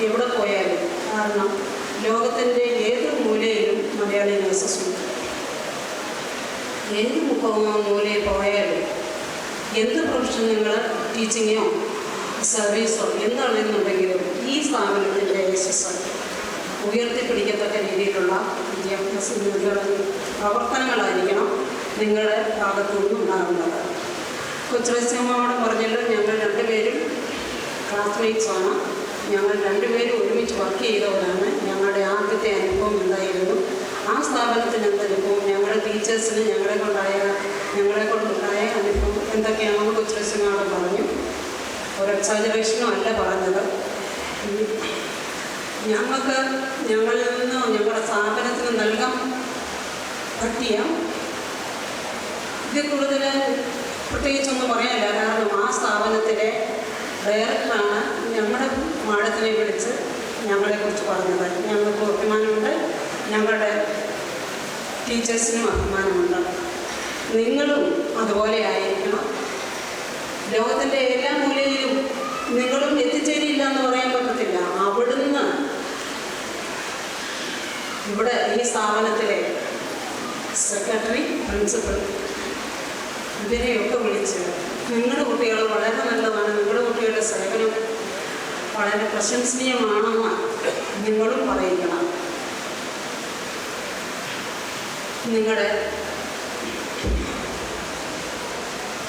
എവിടെ പോയാലും, കാരണം ലോകത്തിൻ്റെ ഏത് മൂലയിലും മലയാളി നേഴ്സസ് ഉണ്ട്. എന്ത് മൂലയിൽ പോയാലും എന്ത് പ്രൊഫഷൻ നിങ്ങൾ ടീച്ചിങ്ങോ സർവീസോ എന്താണെന്നുണ്ടെങ്കിലും ഈ സ്ഥാപനത്തിൻ്റെ യശസ് ഉയർത്തിപ്പിടിക്കത്തക്ക രീതിയിലുള്ള വിദ്യാഭ്യാസ പ്രവർത്തനങ്ങളായിരിക്കണം നിങ്ങളുടെ ഭാഗത്തുനിന്ന് ഉണ്ടാകുന്നത്. കൊച്ചുരസ്യമ്മയോട് പറഞ്ഞല്ലോ, ഞങ്ങൾ രണ്ടുപേരും ക്ലാസ്മേറ്റ്സാണ്. ഞങ്ങൾ രണ്ടുപേരും ഒരുമിച്ച് വർക്ക് ചെയ്തവരാണ്. ഞങ്ങളുടെ ആദ്യത്തെ അനുഭവം എന്തായിരുന്നു, ആ സ്ഥാപനത്തിന് എന്തനുഭവം, ഞങ്ങളുടെ ടീച്ചേഴ്സിന് ഞങ്ങളെ കൊണ്ടുണ്ടായ അനുഭവം എന്തൊക്കെയാണെന്ന് കൊച്ചുരസ്യമ്മയോട് പറഞ്ഞു. ഒരു എക്സാജറേഷനും അല്ല പറഞ്ഞത്. ഞങ്ങളിൽ നിന്ന് ഞങ്ങളുടെ സ്ഥാപനത്തിന് നൽകാൻ പറ്റിയ ഇതിൽ കൂടുതൽ പ്രത്യേകിച്ചൊന്നും പറയാനില്ല. കാരണം ആ സ്ഥാപനത്തിലെ ഡയറക്ടറാണ് ഞങ്ങളുടെ മാഡത്തിനെ വിളിച്ച് ഞങ്ങളെക്കുറിച്ച് പറഞ്ഞത്. ഞങ്ങൾക്ക് അഭിമാനമുണ്ട്, ഞങ്ങളുടെ ടീച്ചേഴ്സിനും അഭിമാനമുണ്ട്. നിങ്ങളും അതുപോലെ ആയിരിക്കണം. ലോകത്തിൻ്റെ എല്ലാ മൂലയിലും നിങ്ങളും എത്തിച്ചേരിയില്ല എന്ന് പറയാൻ പറ്റത്തില്ല. അവിടുന്ന് ഇവിടെ ഈ സ്ഥാപനത്തിലെ സെക്രട്ടറി, പ്രിൻസിപ്പൽ ഇവരെയൊക്കെ വിളിച്ച് നിങ്ങളുടെ കുട്ടികൾ വളരെ നല്ലതാണ്, നിങ്ങളുടെ കുട്ടികളുടെ സേവനം വളരെ പ്രശംസനീയമാണെന്ന് നിങ്ങളും പറയിക്കണം. നിങ്ങളുടെ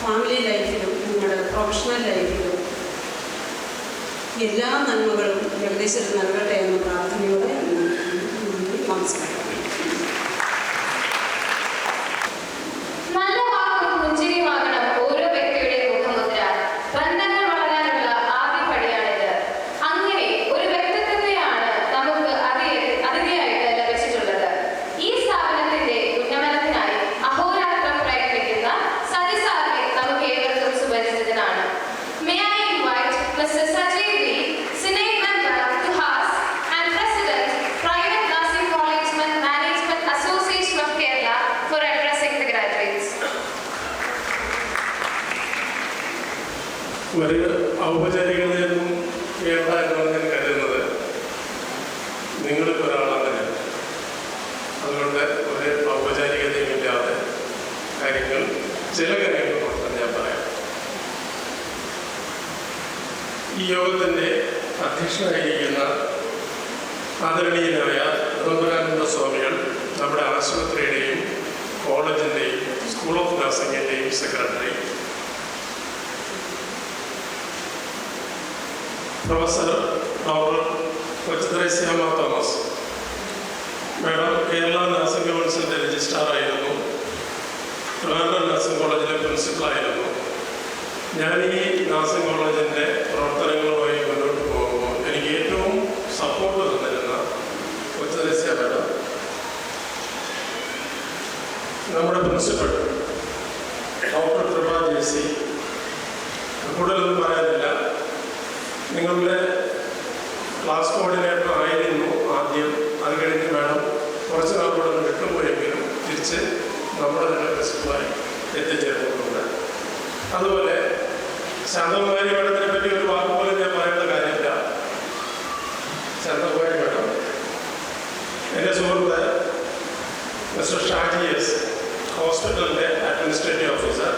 ഫാമിലി ലൈഫിലും നിങ്ങളുടെ പ്രൊഫഷണൽ ലൈഫിലും എല്ലാ നന്മകളും ജഗദീശ്വരൻ നൽകട്ടെ എന്ന പ്രാർത്ഥനയോടെ നമസ്കാരം. നല്ല വാക്കും പുഞ്ചിരിയുമാകണം ഓരോ വ്യക്തിയുടെ മുഖമുദ്ര. ബന്ധങ്ങൾ വളരാനുള്ള ആദ്യ പടിയാണിത്. അങ്ങനെ ഒരു വ്യക്തിത്വത്തെയാണ് നമുക്ക് അതിഥിയായിട്ട് ലഭിച്ചിട്ടുള്ളത്. ഈ സ്ഥാപനത്തിന്റെ ഉന്നമനത്തിനായി അഹോരാത്രം പ്രയത്നിക്കുന്ന സതിസാറിനെ നമുക്ക് ഏവർക്കും സുപരിചിതനാണ്. May I invite Mr. Sajeev V, Senate Member to House and President, Private Nursing College Management Association of Kerala, for addressing the graduates. ഒരു ഔപചാരികതയൊന്നും വേണ്ട എന്നാണ് ഞാൻ കരുതുന്നത്. നിങ്ങൾക്ക് ഒരാളാണ് ഞാൻ. അതുകൊണ്ട് ഒരു ഔപചാരികതയുമില്ലാതെ ചില കാര്യങ്ങൾ മാത്രം ഞാൻ പറയാം. ഈ യോഗത്തിൻ്റെ അധ്യക്ഷനായിരിക്കുന്ന ആദരണീയനായ ഋതുപരാനന്ദ സ്വാമികൾ നമ്മുടെ ആശുപത്രിയുടെയും കോളേജിൻ്റെയും സ്കൂൾ ഓഫ് നഴ്സിംഗിൻ്റെയും secretary, professor doctor Kochuthresiamma Thomas madam Kerala nursing കൗൺസിലിൻ്റെ രജിസ്ട്രാറായിരുന്നു, ട്രിവാൻഡ്രം നഴ്സിംഗ് കോളേജിലെ പ്രിൻസിപ്പളായിരുന്നു. ഞാൻ ഈ നഴ്സിംഗ് കോളേജിൻ്റെ പ്രവർത്തനങ്ങളുമായി മുന്നോട്ട് പോകുമ്പോൾ എനിക്ക് ഏറ്റവും സപ്പോർട്ട് തന്നിരുന്ന കൊച്ചുത്രേസ്യ മാഡം, നമ്മുടെ പ്രിൻസിപ്പൽ ഡോക്ടർ കൃപ ജേസി, കൂടുതലൊന്നും പറയാനില്ല. നിങ്ങളുടെ ക്ലാസ് കോർഡിനേറ്റർ ആയിരുന്നു ആദ്യം. അത് കഴിഞ്ഞ് മാഡം കുറച്ച് നാൾ കൂടെ ഒന്ന് വിട്ടുപോയെങ്കിലും തിരിച്ച് നമ്മുടെ തന്നെ പ്രിൻസിപ്പളായി എത്തിച്ചേർന്നിട്ടുണ്ട്. അതുപോലെ ശാന്തകുമാരി മാഡത്തിനെ പറ്റി ഒരു വാക്ക് പോലും ഞാൻ പറയേണ്ട കാര്യമില്ല. ശാന്തകുമാരി മാഡം, എൻ്റെ സുഹൃത്ത് മിസ്റ്റർ ഷാജി എസ്, ഹോസ്പിറ്റലിൻ്റെ administrative officer,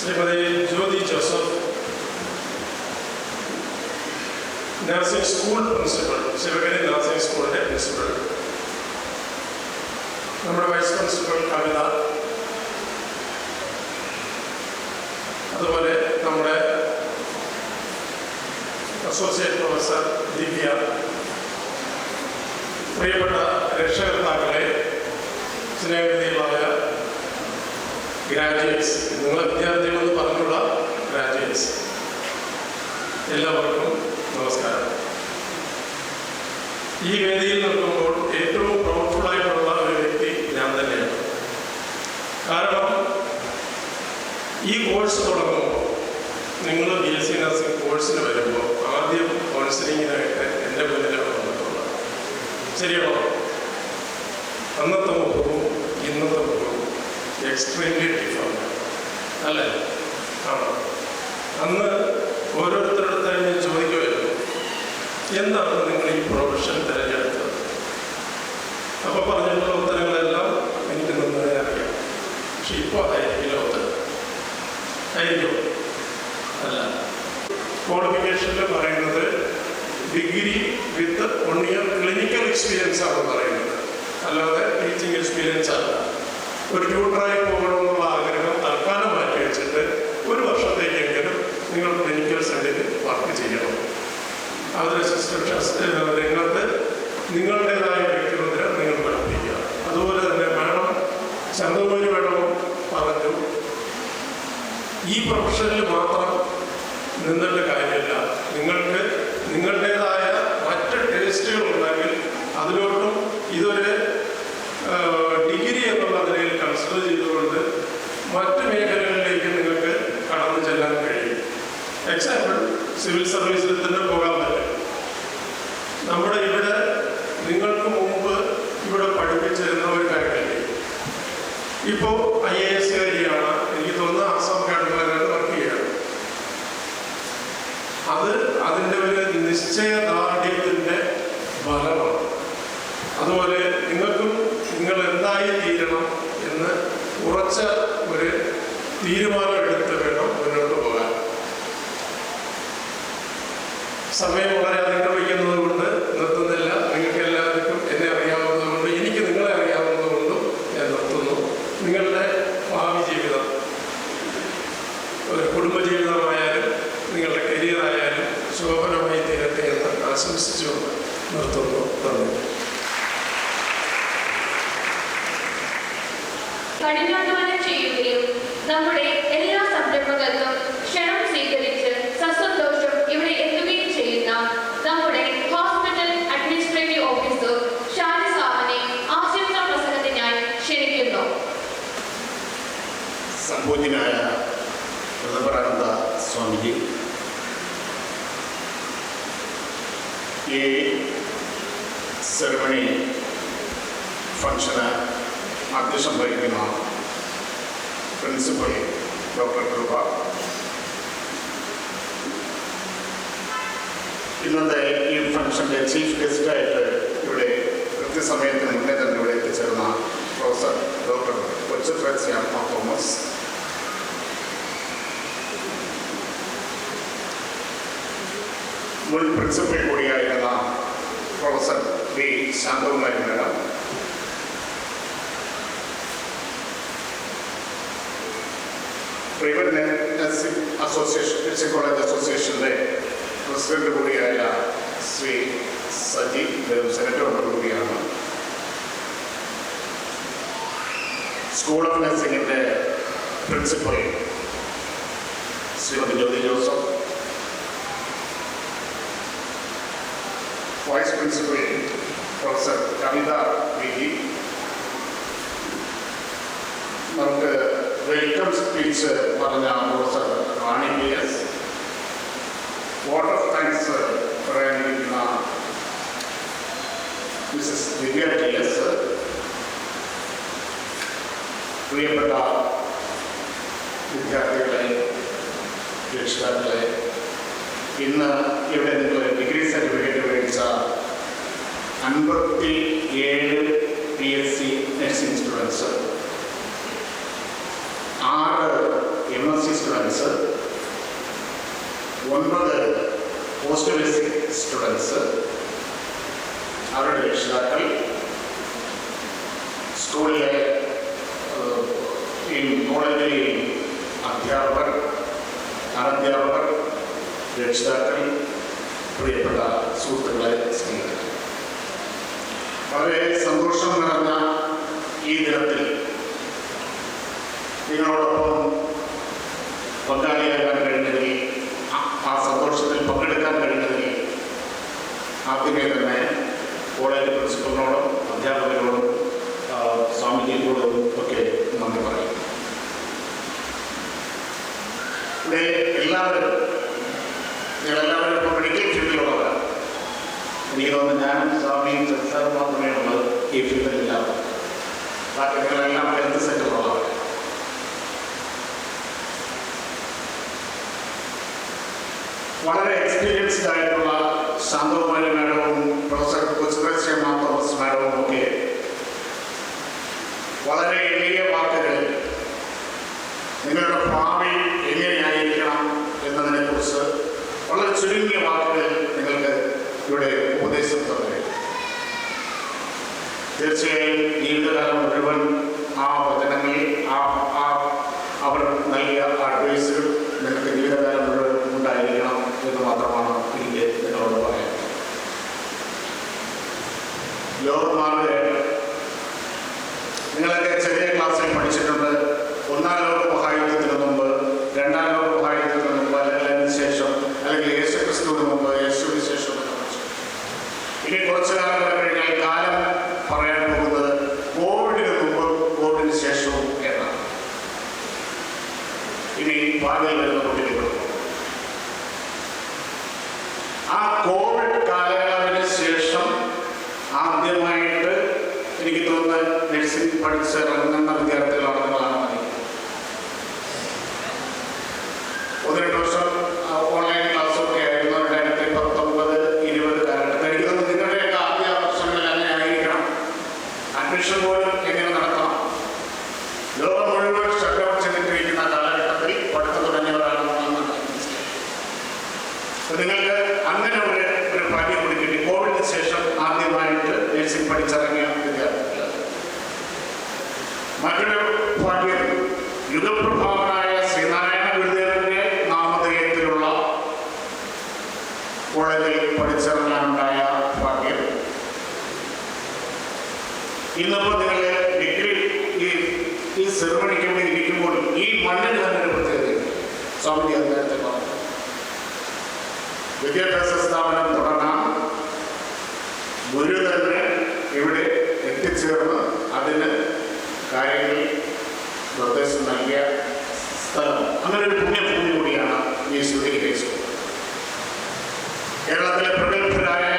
Shrimati Jyothi Joseph, nursing school principal, Sivagiri nursing സ്കൂളിൻ്റെ പ്രിൻസിപ്പൽ, നമ്മുടെ വൈസ് പ്രിൻസിപ്പൽ കവിത, അതുപോലെ നമ്മുടെ അസോസിയേറ്റ് പ്രൊഫസർ ദിവ്യ, പ്രിയപ്പെട്ട രക്ഷകർത്താക്കളെ, സ്നേഹനിധികളായ ഗ്രാജുവേറ്റ്സ്, നിങ്ങളെ വിദ്യാർത്ഥികളെന്ന് പറഞ്ഞുള്ള ഗ്രാജുവേറ്റ്സ്, എല്ലാവർക്കും നമസ്കാരം. ഈ വേദിയിൽ നിൽക്കുമ്പോൾ ഏറ്റവും പ്രൗഡ്ഫുള്ളായിട്ടുള്ള ഒരു വ്യക്തി ഞാൻ തന്നെയാണ്. കാരണം ഈ കോഴ്സ് തുടങ്ങുമ്പോൾ, നിങ്ങൾ BSc നഴ്സിംഗ് കോഴ്സിന് വരുമ്പോൾ ആദ്യം കൗൺസിലിങ്ങിനായിട്ട് എൻ്റെ മുന്നിലാണ് വന്നിട്ടുള്ളത്. ശരിയാണോ? അന്നത്തെ മുഖവും ഇന്നത്തെ മുഖവും എക്സ്ട്രീംലി ഡിഫറെൻ്റ് അല്ലേ? ആണോ? അന്ന് ഓരോരുത്തരുടെ ഞാൻ ചോദിക്കുമായിരുന്നു, എന്താണ് നിങ്ങൾ ഈ പ്രൊഫഷൻ തിരഞ്ഞെടുത്തത്? അപ്പോൾ പറഞ്ഞിട്ടുള്ള ഉത്തരങ്ങളെല്ലാം എക്സ്പീരിയൻസ് ആണ് പറയുന്നത്, അല്ലാതെ ടീച്ചിങ് എക്സ്പീരിയൻസ് അല്ല. ഒരു ട്യൂട്ടറായി പോകണമെന്നുള്ള ആഗ്രഹം തൽക്കാലം മാറ്റി വെച്ചിട്ട് 1 വർഷത്തേക്കെങ്കിലും നിങ്ങൾ ക്ലിനിക്കൽ സെന്ററിൽ വർക്ക് ചെയ്യണം. അതിന് ശുശ്രൂഷ രംഗത്ത് നിങ്ങളുടേതായ വ്യക്തിമുദ്ര നിങ്ങൾ പഠിപ്പിക്കുക. അതുപോലെ തന്നെ വേണം, ശാന്തകുമാരി വേണം പറഞ്ഞു, ഈ പ്രൊഫഷനിൽ മാത്രം നിന്നിട്ട് കാര്യമില്ല. നിങ്ങൾക്ക് നിങ്ങളുടേതായ മറ്റ് ടേസ്റ്റുകൾ ഉണ്ടെങ്കിൽ അതിലോട്ടും ഇതൊരു ഡിഗ്രി എന്നുള്ള നിലയിൽ കൺസിഡർ ചെയ്തുകൊണ്ട് മറ്റ് മേഖലകളിലേക്ക് നിങ്ങൾക്ക് കടന്നു ചെല്ലാൻ കഴിയും. എക്സാമ്പിൾ, സിവിൽ സർവീസിൽ തന്നെ പോകാൻ പറ്റും. നമ്മുടെ ഇവിടെ നിങ്ങൾക്ക് മുമ്പ് ഇവിടെ പഠിപ്പിച്ചിരുന്ന ഒരു ഫാക്കൽറ്റി ഇപ്പോൾ IAS കാരിയാണ്, എനിക്ക് തോന്നുന്നു ആസാം കേരളത്തിലൊക്കെ വർക്ക് ചെയ്യണം. അത് അതിൻ്റെ ഒരു നിശ്ചയദാർഢ്യത്തിൻ്റെ ഫലമാണ്. അതുപോലെ നിങ്ങൾക്കും നിങ്ങൾ എന്തായി തീരണം എന്ന് ഉറച്ച ഒരു തീരുമാനം എടുത്ത് വേണം മുന്നോട്ട് പോകാൻ. സമയം വളരെ അതിക്രമിക്കുന്നത് കൊണ്ട് നിർത്തുന്നില്ല. നിങ്ങൾക്ക് എല്ലാവർക്കും എന്നെ അറിയാവുന്നത് കൊണ്ട്, എനിക്ക് നിങ്ങളെ അറിയാവുന്നത് കൊണ്ടും ഞാൻ നിർത്തുന്നു. നിങ്ങളുടെ ഭാവി ജീവിതം, ഒരു കുടുംബജീവിതമായാലും നിങ്ങളുടെ കരിയറായാലും ശോഭനമായി തീരട്ടെ എന്ന് ആശംസിച്ചുകൊണ്ട് നിർത്തുന്നു. നന്ദി. കഠിനാധ്വാനം ചെയ്യുകയും നമ്മുടെ എല്ലാ സംരംഭങ്ങൾക്കും ക്ഷണം സ്വീകരിച്ച് സസന്തോഷം ഇവിടെ എത്തുകയും ചെയ്യുന്ന നമ്മുടെ ഹോസ്പിറ്റൽ അഡ്മിനിസ്ട്രേറ്റീവ് ഓഫീസർ ഷാജി സാറിനെ ആശംസാ പ്രസംഗത്തിനായി ക്ഷണിക്കുന്നു. സംബോധ്യനായ ഹൃദയപ്രാനന്ദ സ്വാമിജി, ഈ സെറമണി ഫംഗ്ഷന് അധ്യക്ഷം വഹിക്കുന്ന പ്രിൻസിപ്പൽ ഡോക്ടർ കൃപ, ഇന്നത്തെ ഈ ഫംഗ്ഷൻ്റെ ചീഫ് ഗസ്റ്റായിട്ട് ഇവിടെ കൃത്യസമയത്തിന് മുന്നേ തന്നെ ഇവിടെ എത്തിച്ചേർന്ന പ്രൊഫസർ ഡോക്ടർ കൊച്ചുത്രേസ്യ തോമസ്, മുൻ പ്രിൻസിപ്പൽ കൂടിയായിരുന്ന professor V Santhakumari madam, private nursing association, nursing college അസോസിയേഷൻ്റെ പ്രസിഡന്റ് കൂടിയായ ശ്രീ സജി, സെനറ്റർ കൂടിയാണ്, സ്കൂൾ ഓഫ് നഴ്സിംഗിൻ്റെ principal Shrimati Jyothi Joseph, vice principal professor Kavitha V, നമുക്ക് വെൽക്കം സ്പീച്ച് പറഞ്ഞ professor Rani PS, vote of thanks പറയാനിരിക്കുന്ന മിസസ് ദിവ്യ TS, പ്രിയപ്പെട്ട വിദ്യാർത്ഥികളെ, രക്ഷിതാക്കളെ, ഇന്ന് ഇവിടെ നിങ്ങൾ ഡിഗ്രി സർട്ടിഫിക്കറ്റ് മേടിച്ച 57 PSC nursing students, 6 MSc students, 9 post basic students, അവരുടെ രക്ഷിതാക്കൾ, സ്കൂളിലെ കോളേജിലെ അധ്യാപകർ, അനധ്യാപകർ, രക്ഷിതാക്കൾ, പ്രിയപ്പെട്ട സുഹൃത്തുക്കളെ, സ്നേഹിതരെ, വളരെ സന്തോഷം നിറഞ്ഞ ഈ ദിനത്തിൽ നിങ്ങളോടൊപ്പം പങ്കാളിയാകാൻ കഴിഞ്ഞതിൽ, ആ സന്തോഷത്തിൽ പങ്കെടുക്കാൻ കഴിഞ്ഞതിൽ ആദ്യമേ തന്നെ കോളേജ് പ്രിൻസിപ്പലിനോടും അധ്യാപകരോടും സ്വാമിജിയോടും ഒക്കെ നന്ദി പറയും. ഇവിടെ എല്ലാവരും, നിങ്ങളെല്ലാവരും ഇപ്പോൾ മെഡിക്കൽ ഫീൽഡിലുള്ളവരാണ്. എനിക്ക് തോന്നുന്നു ഞാനും സ്വാമിയും സംസാരം മാത്രമേ ഉള്ളൂ ഈ ഫീൽഡിലില്ലാത്ത. ബാക്കി നിങ്ങളെല്ലാം ഹെൽത്ത് സെക്ടറിലുള്ളവരാണ്. വളരെ എക്സ്പീരിയൻസ്ഡ് ആയിട്ടുള്ള ശാന്തകുമാരി മാഡവും പ്രൊഫസർ കൊച്ചുത്രേസ്യ തോമസ് മാഡവും ഒക്കെ വളരെ എളിയ വാക്കുകളിൽ നിങ്ങളുടെ ഭാവി എങ്ങനെയായിരിക്കണം എന്നതിനെക്കുറിച്ച് വളരെ ചുരുങ്ങിയ വാക്കുകളിൽ നിങ്ങൾക്ക് ഇവിടെ ഉപദേശം തന്നു. തീർച്ചയായും ജീവിതകാലം മുഴുവൻ ആ വചനങ്ങളിൽ അവർ നൽകിയ അഡ്വൈസുകൾ നിങ്ങൾക്ക് ജീവിതകാലം മുഴുവൻ ഉണ്ടായിരിക്കണം എന്ന് മാത്രമാണ് എനിക്ക് നിങ്ങളോട് പറയാൻ. ലോകം മാറുകയാണ്. നിങ്ങളൊക്കെ ചെറിയ ക്ലാസ്സിൽ പഠിച്ചിട്ടുണ്ട്. ഒന്നാം ലോക മഹായുദ്ധത്തിന് മുമ്പ്, രണ്ടാം ലോക മഹായുദ്ധത്തിന് മുമ്പ്, അല്ലെങ്കിൽ അതിന് ശേഷം, അല്ലെങ്കിൽ യേശു ക്രിസ്തുവിന് മുമ്പ്, യേശുവിന് ശേഷം എന്ന് പഠിച്ചു. ഇനി കുറച്ചു കാലം കഴിഞ്ഞാൽ കാലം പറയാൻ പോകുന്നത് കോവിഡിന് മുമ്പ് കോവിഡിന് ശേഷവും എന്നാണ്. ഇനി ഭാവിയിൽ വരുന്ന കുട്ടികൾ ആ കോവിഡ് കാലയളവിന് ശേഷം ആദ്യമായിട്ട് എനിക്ക് തോന്നുന്നത് നഴ്സിംഗ് പഠിച്ചിറങ്ങുന്ന വിദ്യാർത്ഥികളാണെന്നുള്ളതാണ് മതി. 1-2 വർഷം ഓൺലൈൻ ക്ലാസ്സൊക്കെ ആയിരുന്നു 2019-20 കാലഘട്ടത്തിൽ. എനിക്ക് തോന്നുന്നു നിങ്ങളുടെയൊക്കെ ആദ്യ വർഷങ്ങളിൽ അങ്ങനെ ആയിരിക്കണം. അഡ്മിഷൻ പോലും എങ്ങനെ നടത്തണം, ലോകം മുഴുവൻ ഷട്ട്ഡൗൺ ചെയ്തിട്ടിരിക്കുന്ന കാലഘട്ടത്തിൽ പഠിത്തം തുടങ്ങിയവരാണെന്നാണ് നിങ്ങൾക്ക് അങ്ങനെ ഒരു ഭാഗ്യം കൂടി കിട്ടി. കോവിഡിന് ശേഷം ആദ്യമായിട്ട് നഴ്സിംഗ് പഠിച്ചിറങ്ങിയ വിദ്യാർത്ഥികൾ. മറ്റൊരു ഭാഗ്യം യുഗപ്രഭാവനായ ശ്രീനാരായണ ഗുരുദേവന്റെ നാമധേയത്തിലുള്ള കോളേജിൽ പഠിച്ചിറങ്ങാനുണ്ടായ ഭാഗ്യം. ഇന്നിപ്പോൾ നിങ്ങൾ ഡിഗ്രി ഈ സെറിമണിക്ക് വേണ്ടി ഇരിക്കുമ്പോൾ ഈ മണ്ണിന് തന്നെ ഒരു പ്രത്യേകതയുണ്ട്. സ്വാമിജി അദ്ദേഹത്തെ പറഞ്ഞു, വിദ്യാഭ്യാസ സ്ഥാപനം തുടങ്ങാൻ ഗുരു തന്നെ ഇവിടെ എത്തിച്ചേർന്ന് അതിന് കാര്യങ്ങൾ നിർദ്ദേശം നൽകിയ സ്ഥലം. അങ്ങനെ ഒരു പുണ്യഭൂമി കൂടിയാണ് ഈ ശിവഗിരി ഹൈസ്കൂൾ. കേരളത്തിലെ പ്രഗത്ഭരായ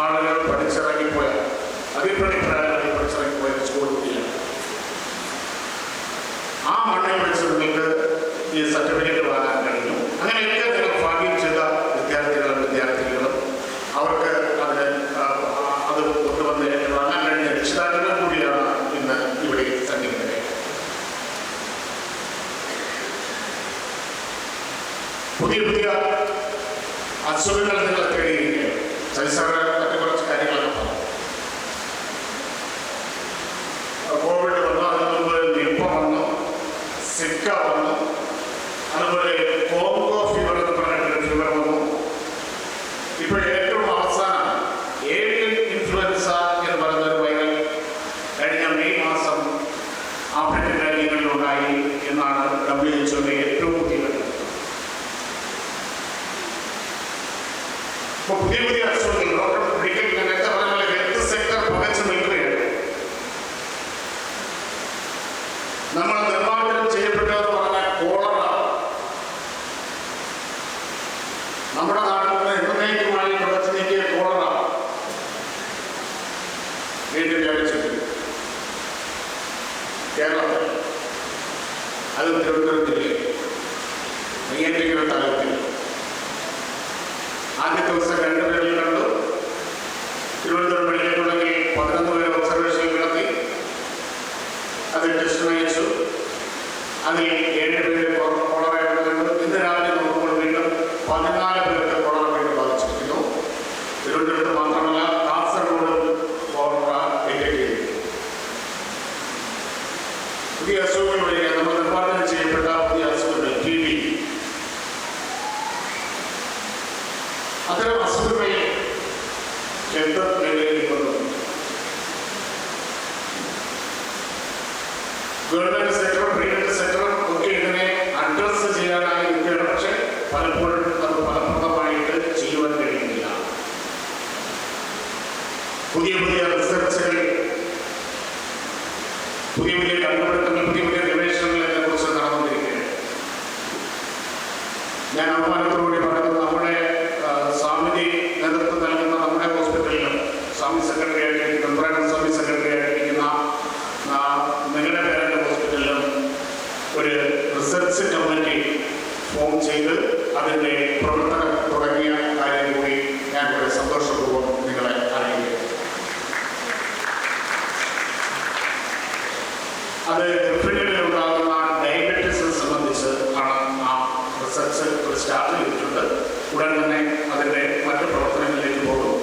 ആളുകൾ പഠിച്ചിറങ്ങിപ്പോയ, അതിപ്രഗത്ഭരായ പഠിച്ചിറങ്ങിപ്പോയ സ്കൂൾ കൂടിയാണ്. ആ മണ്ണിൽ വെച്ച് നിങ്ങൾക്ക് ഈ സർട്ടിഫിക്കറ്റ് വാങ്ങാൻ കഴിഞ്ഞു. അങ്ങനെയൊക്കെ നിങ്ങൾ ഭാഗ്യം ചെയ്ത വിദ്യാർത്ഥികളും അവർക്ക് അത് കൊണ്ടുവന്ന് വാങ്ങാൻ കഴിഞ്ഞ രക്ഷിതാക്കളും കൂടിയാണ് ഇന്ന് ഇവിടെ സന്നിഹിതരെ. പുതിയ അസുഖങ്ങൾ നിങ്ങൾ തേടിയിരിക്കുകയാണ്. സൈസാറ് മറ്റു കുറച്ച് കാര്യങ്ങളൊക്കെ പറഞ്ഞു. കോവിഡ് വന്നു, അതിന് മുമ്പ് നിപ്പ വന്നു, സിക്ക വന്നു, അതുപോലെ കോങ്കോ ഫീവർ എന്ന് പറഞ്ഞിട്ടൊരു ഫീവർ വന്നു. ഇപ്പോൾ ഏറ്റവും അവസാനം ഏവിയൻ ഇൻഫ്ലുവൻസ എന്ന് പറയുന്ന ഒരു വൈറൽ കഴിഞ്ഞ മെയ് മാസം ആഫ്രിക്കൻ രാജ്യങ്ങളിലുണ്ടായി എന്നാണ് WHO ഏറ്റവും പുതിയ ഘട്ടം. ഇപ്പോൾ പുതിയ അസുഖങ്ങൾ മെഡിക്കൽ നേരത്തെ പറഞ്ഞ ഹെൽത്ത് സെക്ടർ പകച്ചു നിൽക്കുകയാണ്. നമ്മൾ നിർമ്മാർജ്ജനം ചെയ്യപ്പെട്ടതെന്ന് പറഞ്ഞാൽ കോളറ നമ്മുടെ നാട്ടിൽ നിന്ന് എന്നേക്കുമായി തുടച്ചു നീക്കിയ കോളറ വീണ്ടും വ്യാപിച്ചിട്ടുണ്ട് കേരളത്തിൽ. അത് തിരുവനന്തപുരം ജില്ലയിൽ നെയ്യാറ്റിൻകര താലൂക്കിൽ ആദ്യത്തെ ദിവസം 2 പേരിൽ കണ്ടു. തിരുവനന്തപുരം മെഡിക്കൽ കോളേജിൽ 11 പേരെ ഒബ്സർവേഷനിൽ നടത്തി. അതിൽ ടെസ്റ്റ് അയച്ചു. അതിൽ 7 പേര് കോളറയായിട്ട് കണ്ടു. ഇന്ന് രാവിലെ നോക്കുമ്പോൾ വീണ്ടും 14 പേർക്ക് കോളറ വീണ്ടും ബാധിച്ചിരിക്കുന്നു. തിരുവനന്തപുരത്ത് മാത്രമല്ല കാസർഗോഡ് കോളറ ഡിറ്റക്ട് ചെയ്തു. പുതിയ അസുഖങ്ങൾ വരിക, നമ്മൾ നിർമ്മാർജ്ജനം ചെയ്യപ്പെട്ട പുതിയ അസുഖങ്ങൾ TB, അത്തരം അസുഖങ്ങൾ എന്ത് നിലയിലേക്ക് വന്നു. ഗവൺമെന്റ് സെക്ടറും പ്രൈവറ്റ് സെക്ടറും ഒക്കെ ഇതിനെ അഡ്രസ് ചെയ്യാനായി നിൽക്കുകയാണ്. പക്ഷെ പലപ്പോഴും അത് ഫലപ്രദമായിട്ട് ചെയ്യുവാൻ കഴിയുന്നില്ല. പുതിയ റിസർച്ചുകൾ, പുതിയ കണ്ടുപിടുത്തങ്ങൾ, പുതിയ ഗവേഷണങ്ങൾ ഇതിനെക്കുറിച്ച് നടന്നുകൊണ്ടിരിക്കുകയാണ്. ഞാൻ അഭിമാനത്തോടുകൂടി പറയുന്നത് നമ്മുടെ സ്വാമിജി നേതൃത്വം നൽകുന്ന നമ്മുടെ ഹോസ്പിറ്റലിലും സ്വാമി സെക്രട്ടറി ആയിട്ട് സ്വാമി സെക്രട്ടറി ആയിട്ടിരിക്കുന്ന നിങ്ങളുടെ പേരൻ്റെ ഹോസ്പിറ്റലിലും ഒരു റിസർച്ച് കമ്മിറ്റി ഫോം ചെയ്ത് അതിൻ്റെ പ്രവർത്തനം തുടങ്ങിയ കാര്യം കൂടി ഞാൻ വളരെ സന്തോഷപൂർവ്വം നിങ്ങളെ അറിയിക്കുന്നു. അത് ഗർഭിണികളിലുണ്ടാകുന്ന ഡയബറ്റീസിനെ സംബന്ധിച്ച് ആണ് ആ റിസർച്ച് സ്റ്റാർട്ട് ചെയ്തിട്ടുണ്ട്. ഉടൻ തന്നെ അതിൻ്റെ മറ്റു പ്രവർത്തനങ്ങളിലേക്ക് പോകും.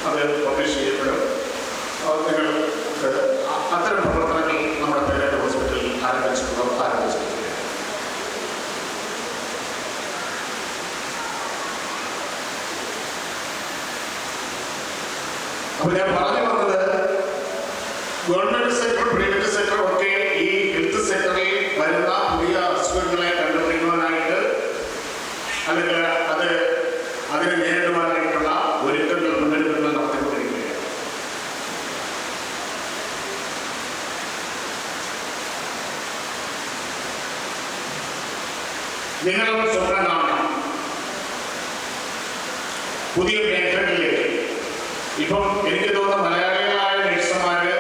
അത് പബ്ലിഷ് ചെയ്യപ്പെടും. നിങ്ങൾക്ക് നിങ്ങളും സ്വപ്നം കാണണം പുതിയ മേഖലകളിലേക്ക്. ഇപ്പം എനിക്ക് തോന്നുന്ന മലയാളികളായ നഴ്സുമാര്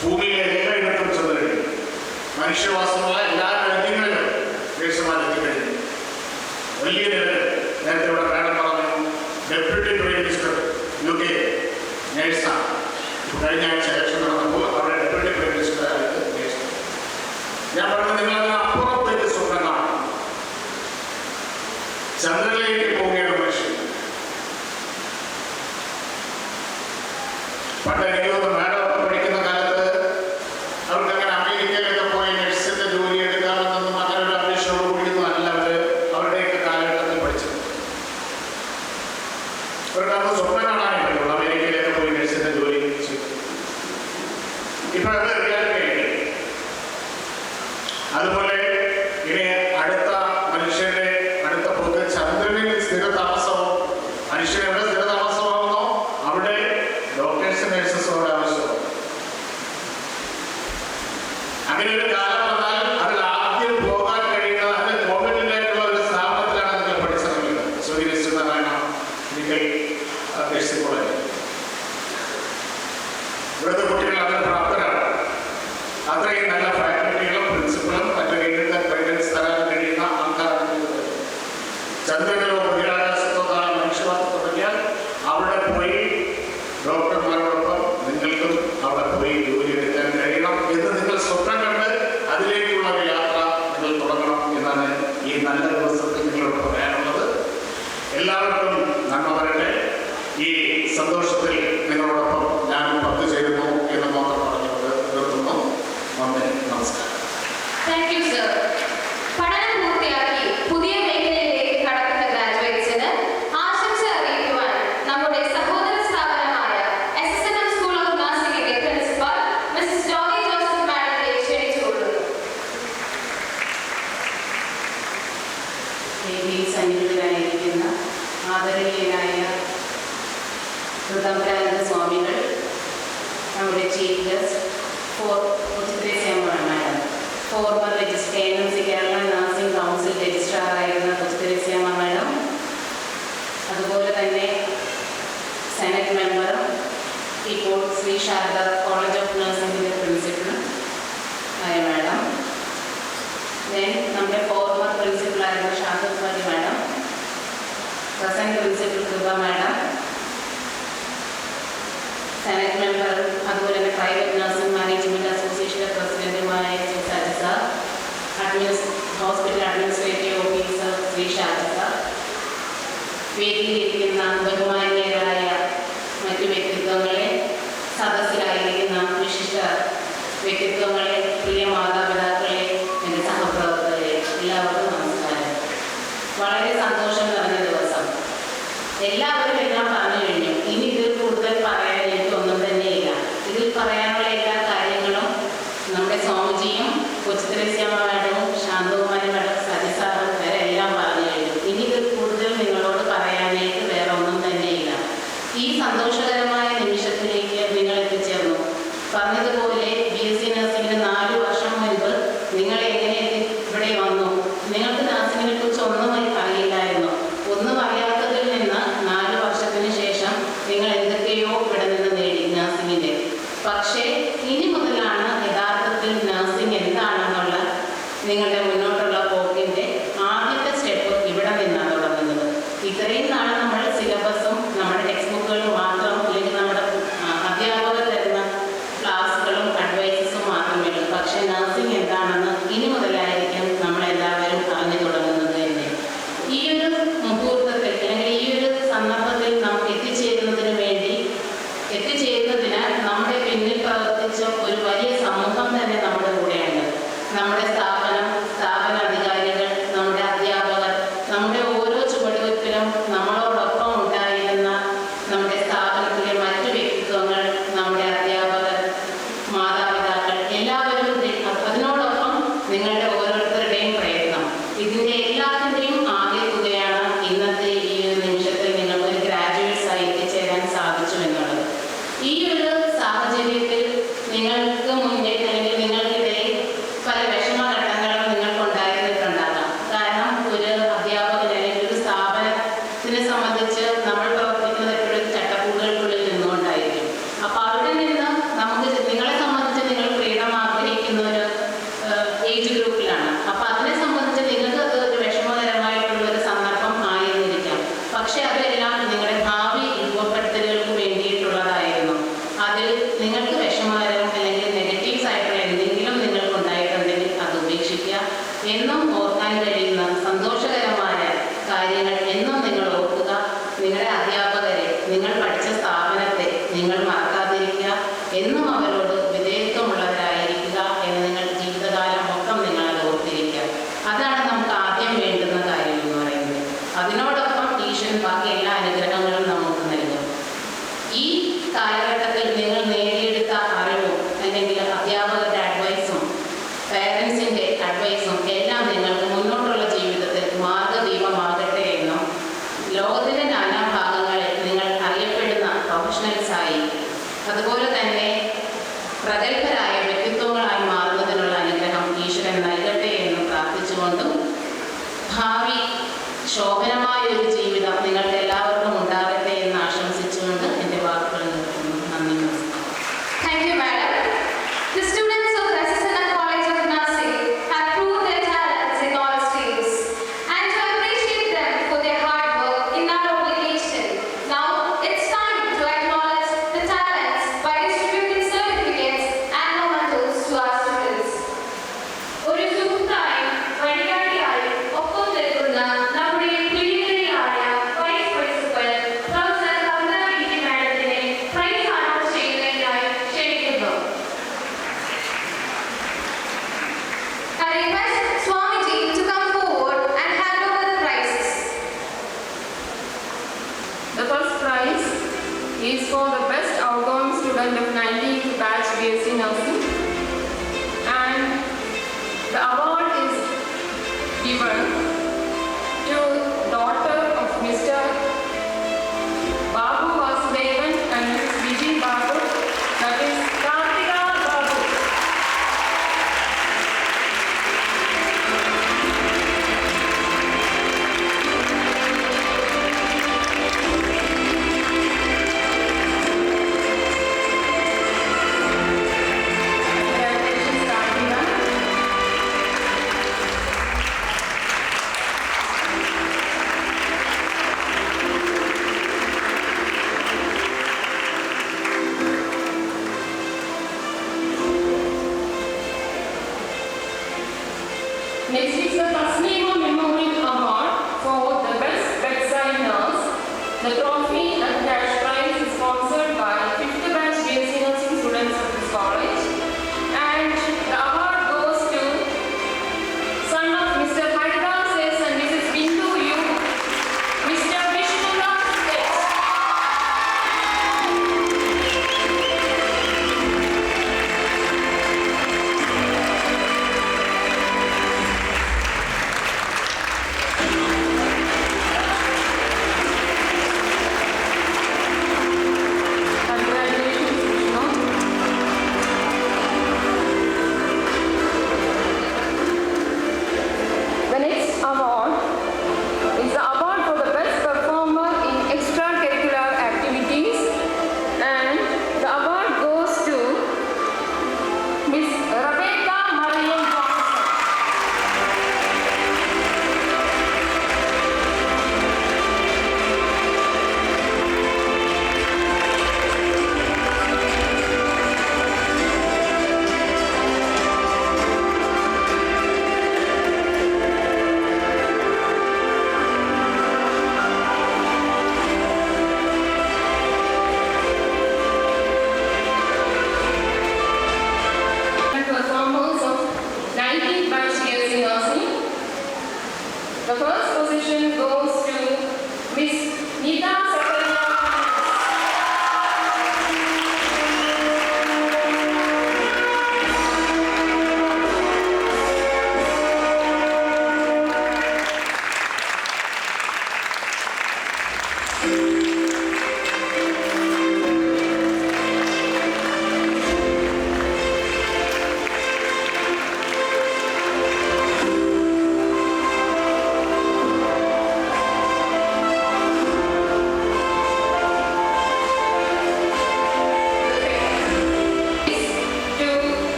ഭൂമിയിലെ എല്ലായിടത്തും ചെന്ന് കഴിഞ്ഞു. മനുഷ്യവാസമുള്ള എല്ലാ രാജ്യങ്ങളിലും നഴ്സുമാർ എത്തിക്കഴിഞ്ഞു. വലിയ നിലയിൽ നേരത്തെ ഇവിടെ മാഡം പറഞ്ഞു, ഡെപ്യൂട്ടി പ്രൈം മിനിസ്റ്റർ UK നേഴ്സാണ്. കഴിഞ്ഞ ആഴ്ച ഇലക്ഷൻ നടന്നപ്പോൾ അവിടെ ഡെപ്യൂട്ടി പ്രൈം മിനിസ്റ്റർ നേഴ്സ്. ഞാൻ പറഞ്ഞു, നിങ്ങൾ അതിനപ്പുറത്തേക്ക് സ്വപ്നം കാണണം. ചന്ദ്രനിലേക്ക് പോവുകയാണ് മനുഷ്യൻ. പണ്ട് എനിക്ക് തോന്നുന്നു മാഡം പഠിക്കുന്ന കാലത്ത് അവർക്ക് അങ്ങനെ അമേരിക്കയിലൊക്കെ പോയി നഴ്സിന്റെ ജോലി എടുക്കാമെന്നൊന്നും അങ്ങനെ ഒരു അന്വേഷണോട് കൂടിയൊന്നും അല്ല അവരുടെയൊക്കെ കാലഘട്ടത്തിൽ പഠിച്ചത്. അവർക്ക് അന്ന് സ്വപ്നം കാണാനേ പറ്റുള്ളൂ അമേരിക്കയിലൊക്കെ പോയി നഴ്സിന്റെ ജോലി ചെയ്തു. ഇപ്പൊ അത് റിയാലിറ്റി. അതുപോലെ ഇനി അടുത്ത മനുഷ്യന്റെ അടുത്ത പോക്ക് ചന്ദ്രനിൽ സ്ഥിര താമസമോ, മനുഷ്യൻ എവിടെ സ്ഥിര താമസമാകുന്നോ അവിടെ ഡോക്ടേഴ്സ് നഴ്സസോട് ആവശ്യമാണ്. അങ്ങനെ ഒരു കാലം വന്നാൽ അതിൽ ആദ്യം പോകാൻ കഴിയുന്ന അതിന് കോവിഡിനായിട്ടുള്ള ഒരു സ്ഥാപനത്തിലാണ് നിങ്ങൾ പഠിച്ചിറങ്ങുന്നത്. സ്വീകരിച്ചതാണ് മെഡിക്കൽ നഴ്സിംഗ് കോളേജ്. ഇവിടുത്തെ കുട്ടികൾ അതിന് പ്രാപ്തരാണ്. അത്രയും നല്ല ഫാക്കൽറ്റികളും പ്രിൻസിപ്പളും മറ്റു ഗൈഡൻസ് തരാൻ കഴിയുന്ന ആൾക്കാരാണ്. ചന്ദ്രനിലോ ബഹിരാകാശത്തോ മനുഷ്യവാസം തുടങ്ങിയാൽ അവിടെ പോയി ഡോക്ടർമാരോടൊപ്പം നിങ്ങൾക്കും അവിടെ പോയി ജോലി എടുക്കാൻ കഴിയണം എന്ന് നിങ്ങൾ സ്വപ്നം കണ്ട് അതിലേക്കുള്ള ഒരു യാത്ര നിങ്ങൾ തുടങ്ങണം എന്നാണ് ഈ നല്ല ദിവസത്തിൽ നിങ്ങളോട് പറയാനുള്ളത്. എല്ലാവർക്കും നന്മ വരട്ടെ. ഈ സന്തോഷത്തിൽ നിങ്ങളോടൊപ്പം ഞാൻ പങ്കുചേരുന്നു എന്ന് മാത്രം പറഞ്ഞുകൊണ്ട് നിർത്തുന്നു. നന്ദി, നമസ്കാരം. Thank you, sir. പഠനം പൂർത്തിയാക്കി പുതിയ മേഖലയിലേക്ക് കടക്കുന്ന ഗ്രാജുവേറ്റ്സിന് ആശംസ അറിയിക്കുവാൻ നമ്മുടെ സഹോദര സ്ഥാപനമായ SSNM സ്കൂൾ ഓഫ് നഴ്സിംഗിന്റെ പ്രിൻസിപ്പൽ മിസ്സസ് ഡോളി ജോസഫ് മാഡത്തെ ക്ഷണിച്ചുകൊള്ളുന്നു. സന്നിഹിതരായിരിക്കുന്ന ആദരണീയനായ ഋതംബരാനന്ദ സ്വാമികൾ, നമ്മുടെ chief guest madam, former KNMC Kerala nursing council രജിസ്ട്രാറായിരുന്ന കൊച്ചുത്രേസ്യാമ്മ മാഡം, അതുപോലെ തന്നെ സെനറ്റ് മെമ്പറും ഇപ്പോൾ ശ്രീ ശാരദ കോളേജ് ഓഫ് നഴ്സിംഗിൻ്റെ പ്രിൻസിപ്പളും ആയ മാഡം, നമ്മുടെ ഫോർമർ പ്രിൻസിപ്പളായിരുന്ന Santhakumari madam, present principal Kripa madam, senate മെമ്പറും അതുപോലെ തന്നെ പ്രൈവറ്റ് നഴ്സിംഗ് മാനേജ്മെന്റ് അസോസിയേഷന്റെ പ്രസിഡന്റുമായ Shri Saji sir, hospital administrative officer Shri Shaji sir, വേദിയിലിരിക്കുന്ന ബഹുമാന്യരായ മറ്റു വ്യക്തിത്വങ്ങളെ, സദസ്സിലായിരിക്കുന്ന വിശിഷ്ട വ്യക്തിത്വങ്ങളെ, പ്രിയ മാതാപിതാക്കളെ, എൻ്റെ സഹപ്രവർത്തകരെ, എല്ലാവർക്കും നമസ്കാരം. വളരെ സന്തോഷം നിറഞ്ഞ ദിവസം. എല്ലാവരും എല്ലാം പറഞ്ഞു കഴിഞ്ഞു. ഇനി ഇതിൽ കൂടുതൽ പറയാൻ എനിക്കൊന്നും തന്നെയില്ല. ഇതിൽ പറയാനുള്ള എല്ലാ കാര്യങ്ങളും നമ്മുടെ സ്വാമിജിയും കൊച്ചുത്രേസ്യാമ്മ മാഡവും ശാന്തകുമാരി മാഡം, സജി സാറും വരെ എല്ലാം പറഞ്ഞു കഴിഞ്ഞു. ഇനി ഇതിൽ കൂടുതൽ നിങ്ങളോട് പറയാനായിട്ട് വേറെ ഒന്നും തന്നെയില്ല. ഈ സന്തോഷകരമായ നിമിഷത്തിലേക്ക് നിങ്ങൾ എത്തിച്ചേർന്നു. പറഞ്ഞതുപോലെ BSc നഴ്സിംഗിന് 4 വർഷം മുൻപ് നിങ്ങൾ എങ്ങനെ ഇവിടെ വന്നു? നിങ്ങൾക്ക് നഴ്സിംഗിനെ കുറിച്ച് ഒന്നുമായി അറിയില്ലായിരുന്നു. ഒന്നും അറിയാത്തതിൽ നിന്ന് 4 വർഷത്തിന് ശേഷം നിങ്ങൾ എന്തൊക്കെയോ ഇവിടെ നിന്ന് നേടി നഴ്സിംഗിൻ്റെ. പക്ഷേ ഇനി മുതലാണ് യഥാർത്ഥത്തിൽ നഴ്സിംഗ് എന്താണെന്നുള്ള നിങ്ങളുടെ മുന്നോട്ടുള്ള പോക്കിൻ്റെ ആദ്യത്തെ സ്റ്റെപ്പ് ഇവിടെ നിന്നാണ് തുടങ്ങുന്നത്. ഇത്രയും നാൾ നമ്മൾ സിലബസും നമ്മുടെ ടെക്സ്റ്റ് ബുക്കുകളും മാത്രം, അല്ലെങ്കിൽ നമ്മുടെ അധ്യാപകർ തരുന്ന ക്ലാസ്സുകളും അഡ്വൈസസും മാത്രമേ ഉള്ളൂ. പക്ഷേ നഴ്സിംഗ് എന്താണെന്ന് ഇനി മുതലായിരിക്കും നമ്മളെല്ലാവരും അറിഞ്ഞു തുടങ്ങുന്നത് തന്നെ. ഈ ഒരു മുഹൂർത്തത്തിൽ അല്ലെങ്കിൽ ഈ ഒരു സന്ദർഭത്തിൽ നമുക്ക് എത്തിച്ചേരുന്നതിന് നമ്മുടെ പിന്നിൽ പ്രവർത്തിച്ച ഒരു വലിയ സമൂഹം തന്നെ നമ്മുടെ കൂടെയുണ്ട്. നമ്മുടെ സ്ഥാപനം given to daughter of Mr. Babu Vasudevan and Mrs. Vijay Babu, that is Kartika Babu. Congratulations, Kartika. Next is the Tasneema Memorial Award for the Best Bedside Nurse. The trophy and cash prize is sponsored by 5th batch BSc Nursing students of this college. And the award goes to son of Mr. Haridas S. and Mrs. Bindu U. Mr. Vishnunath S.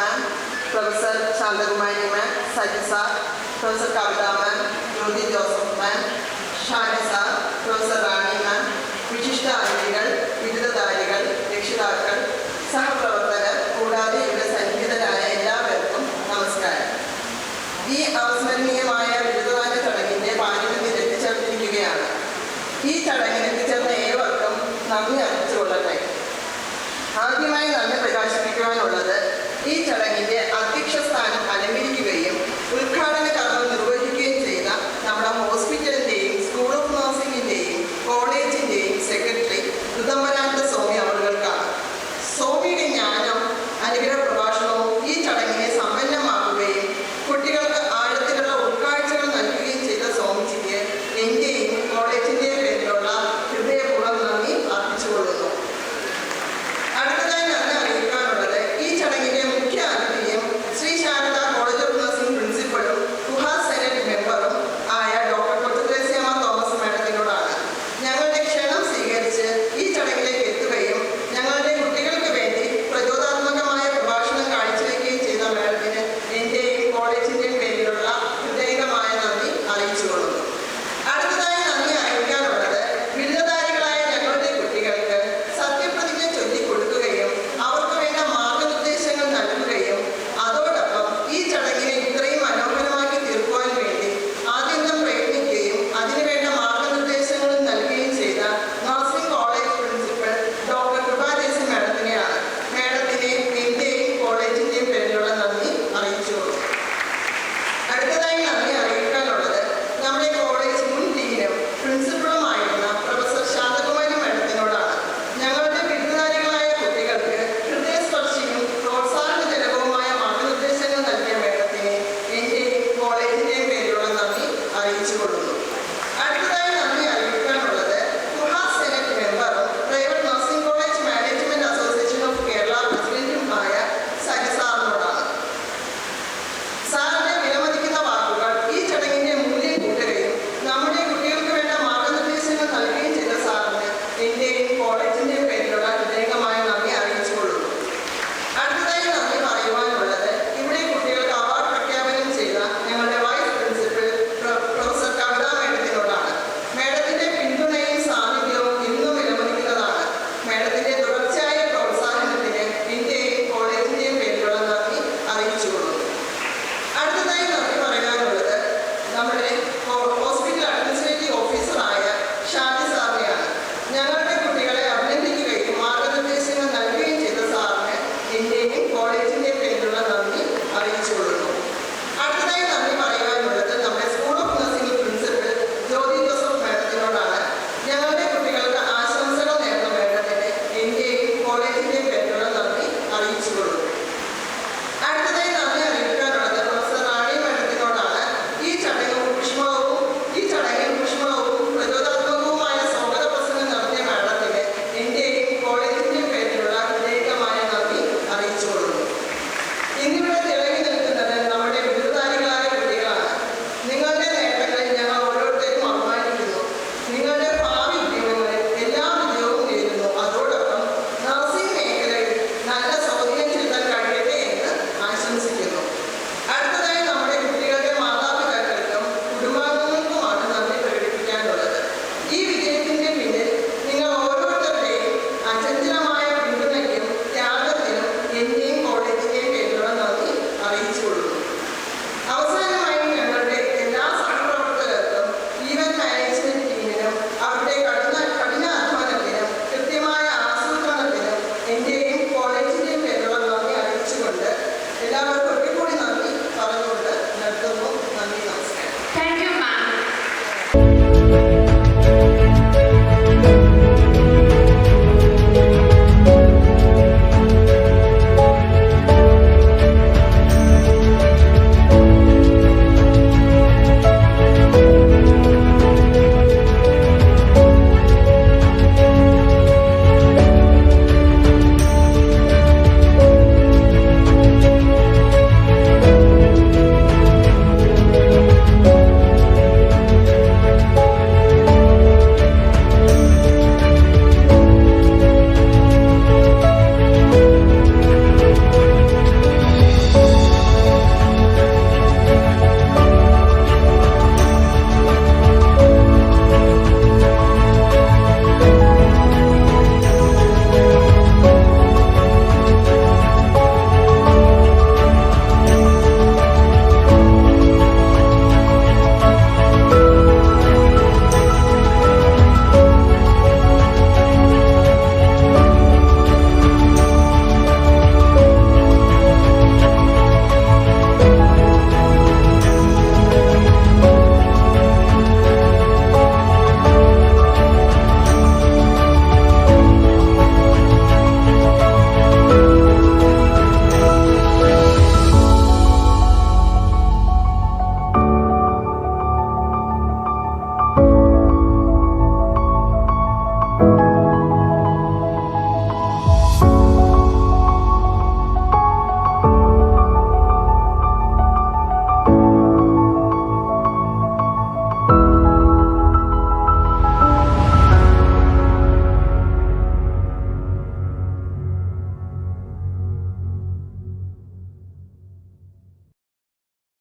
ma'am, Professor Chandrakumari ma'am, Saji sir, Professor Kavita ma'am, Jyoti Joseph ma'am, Shani sir, Professor Rana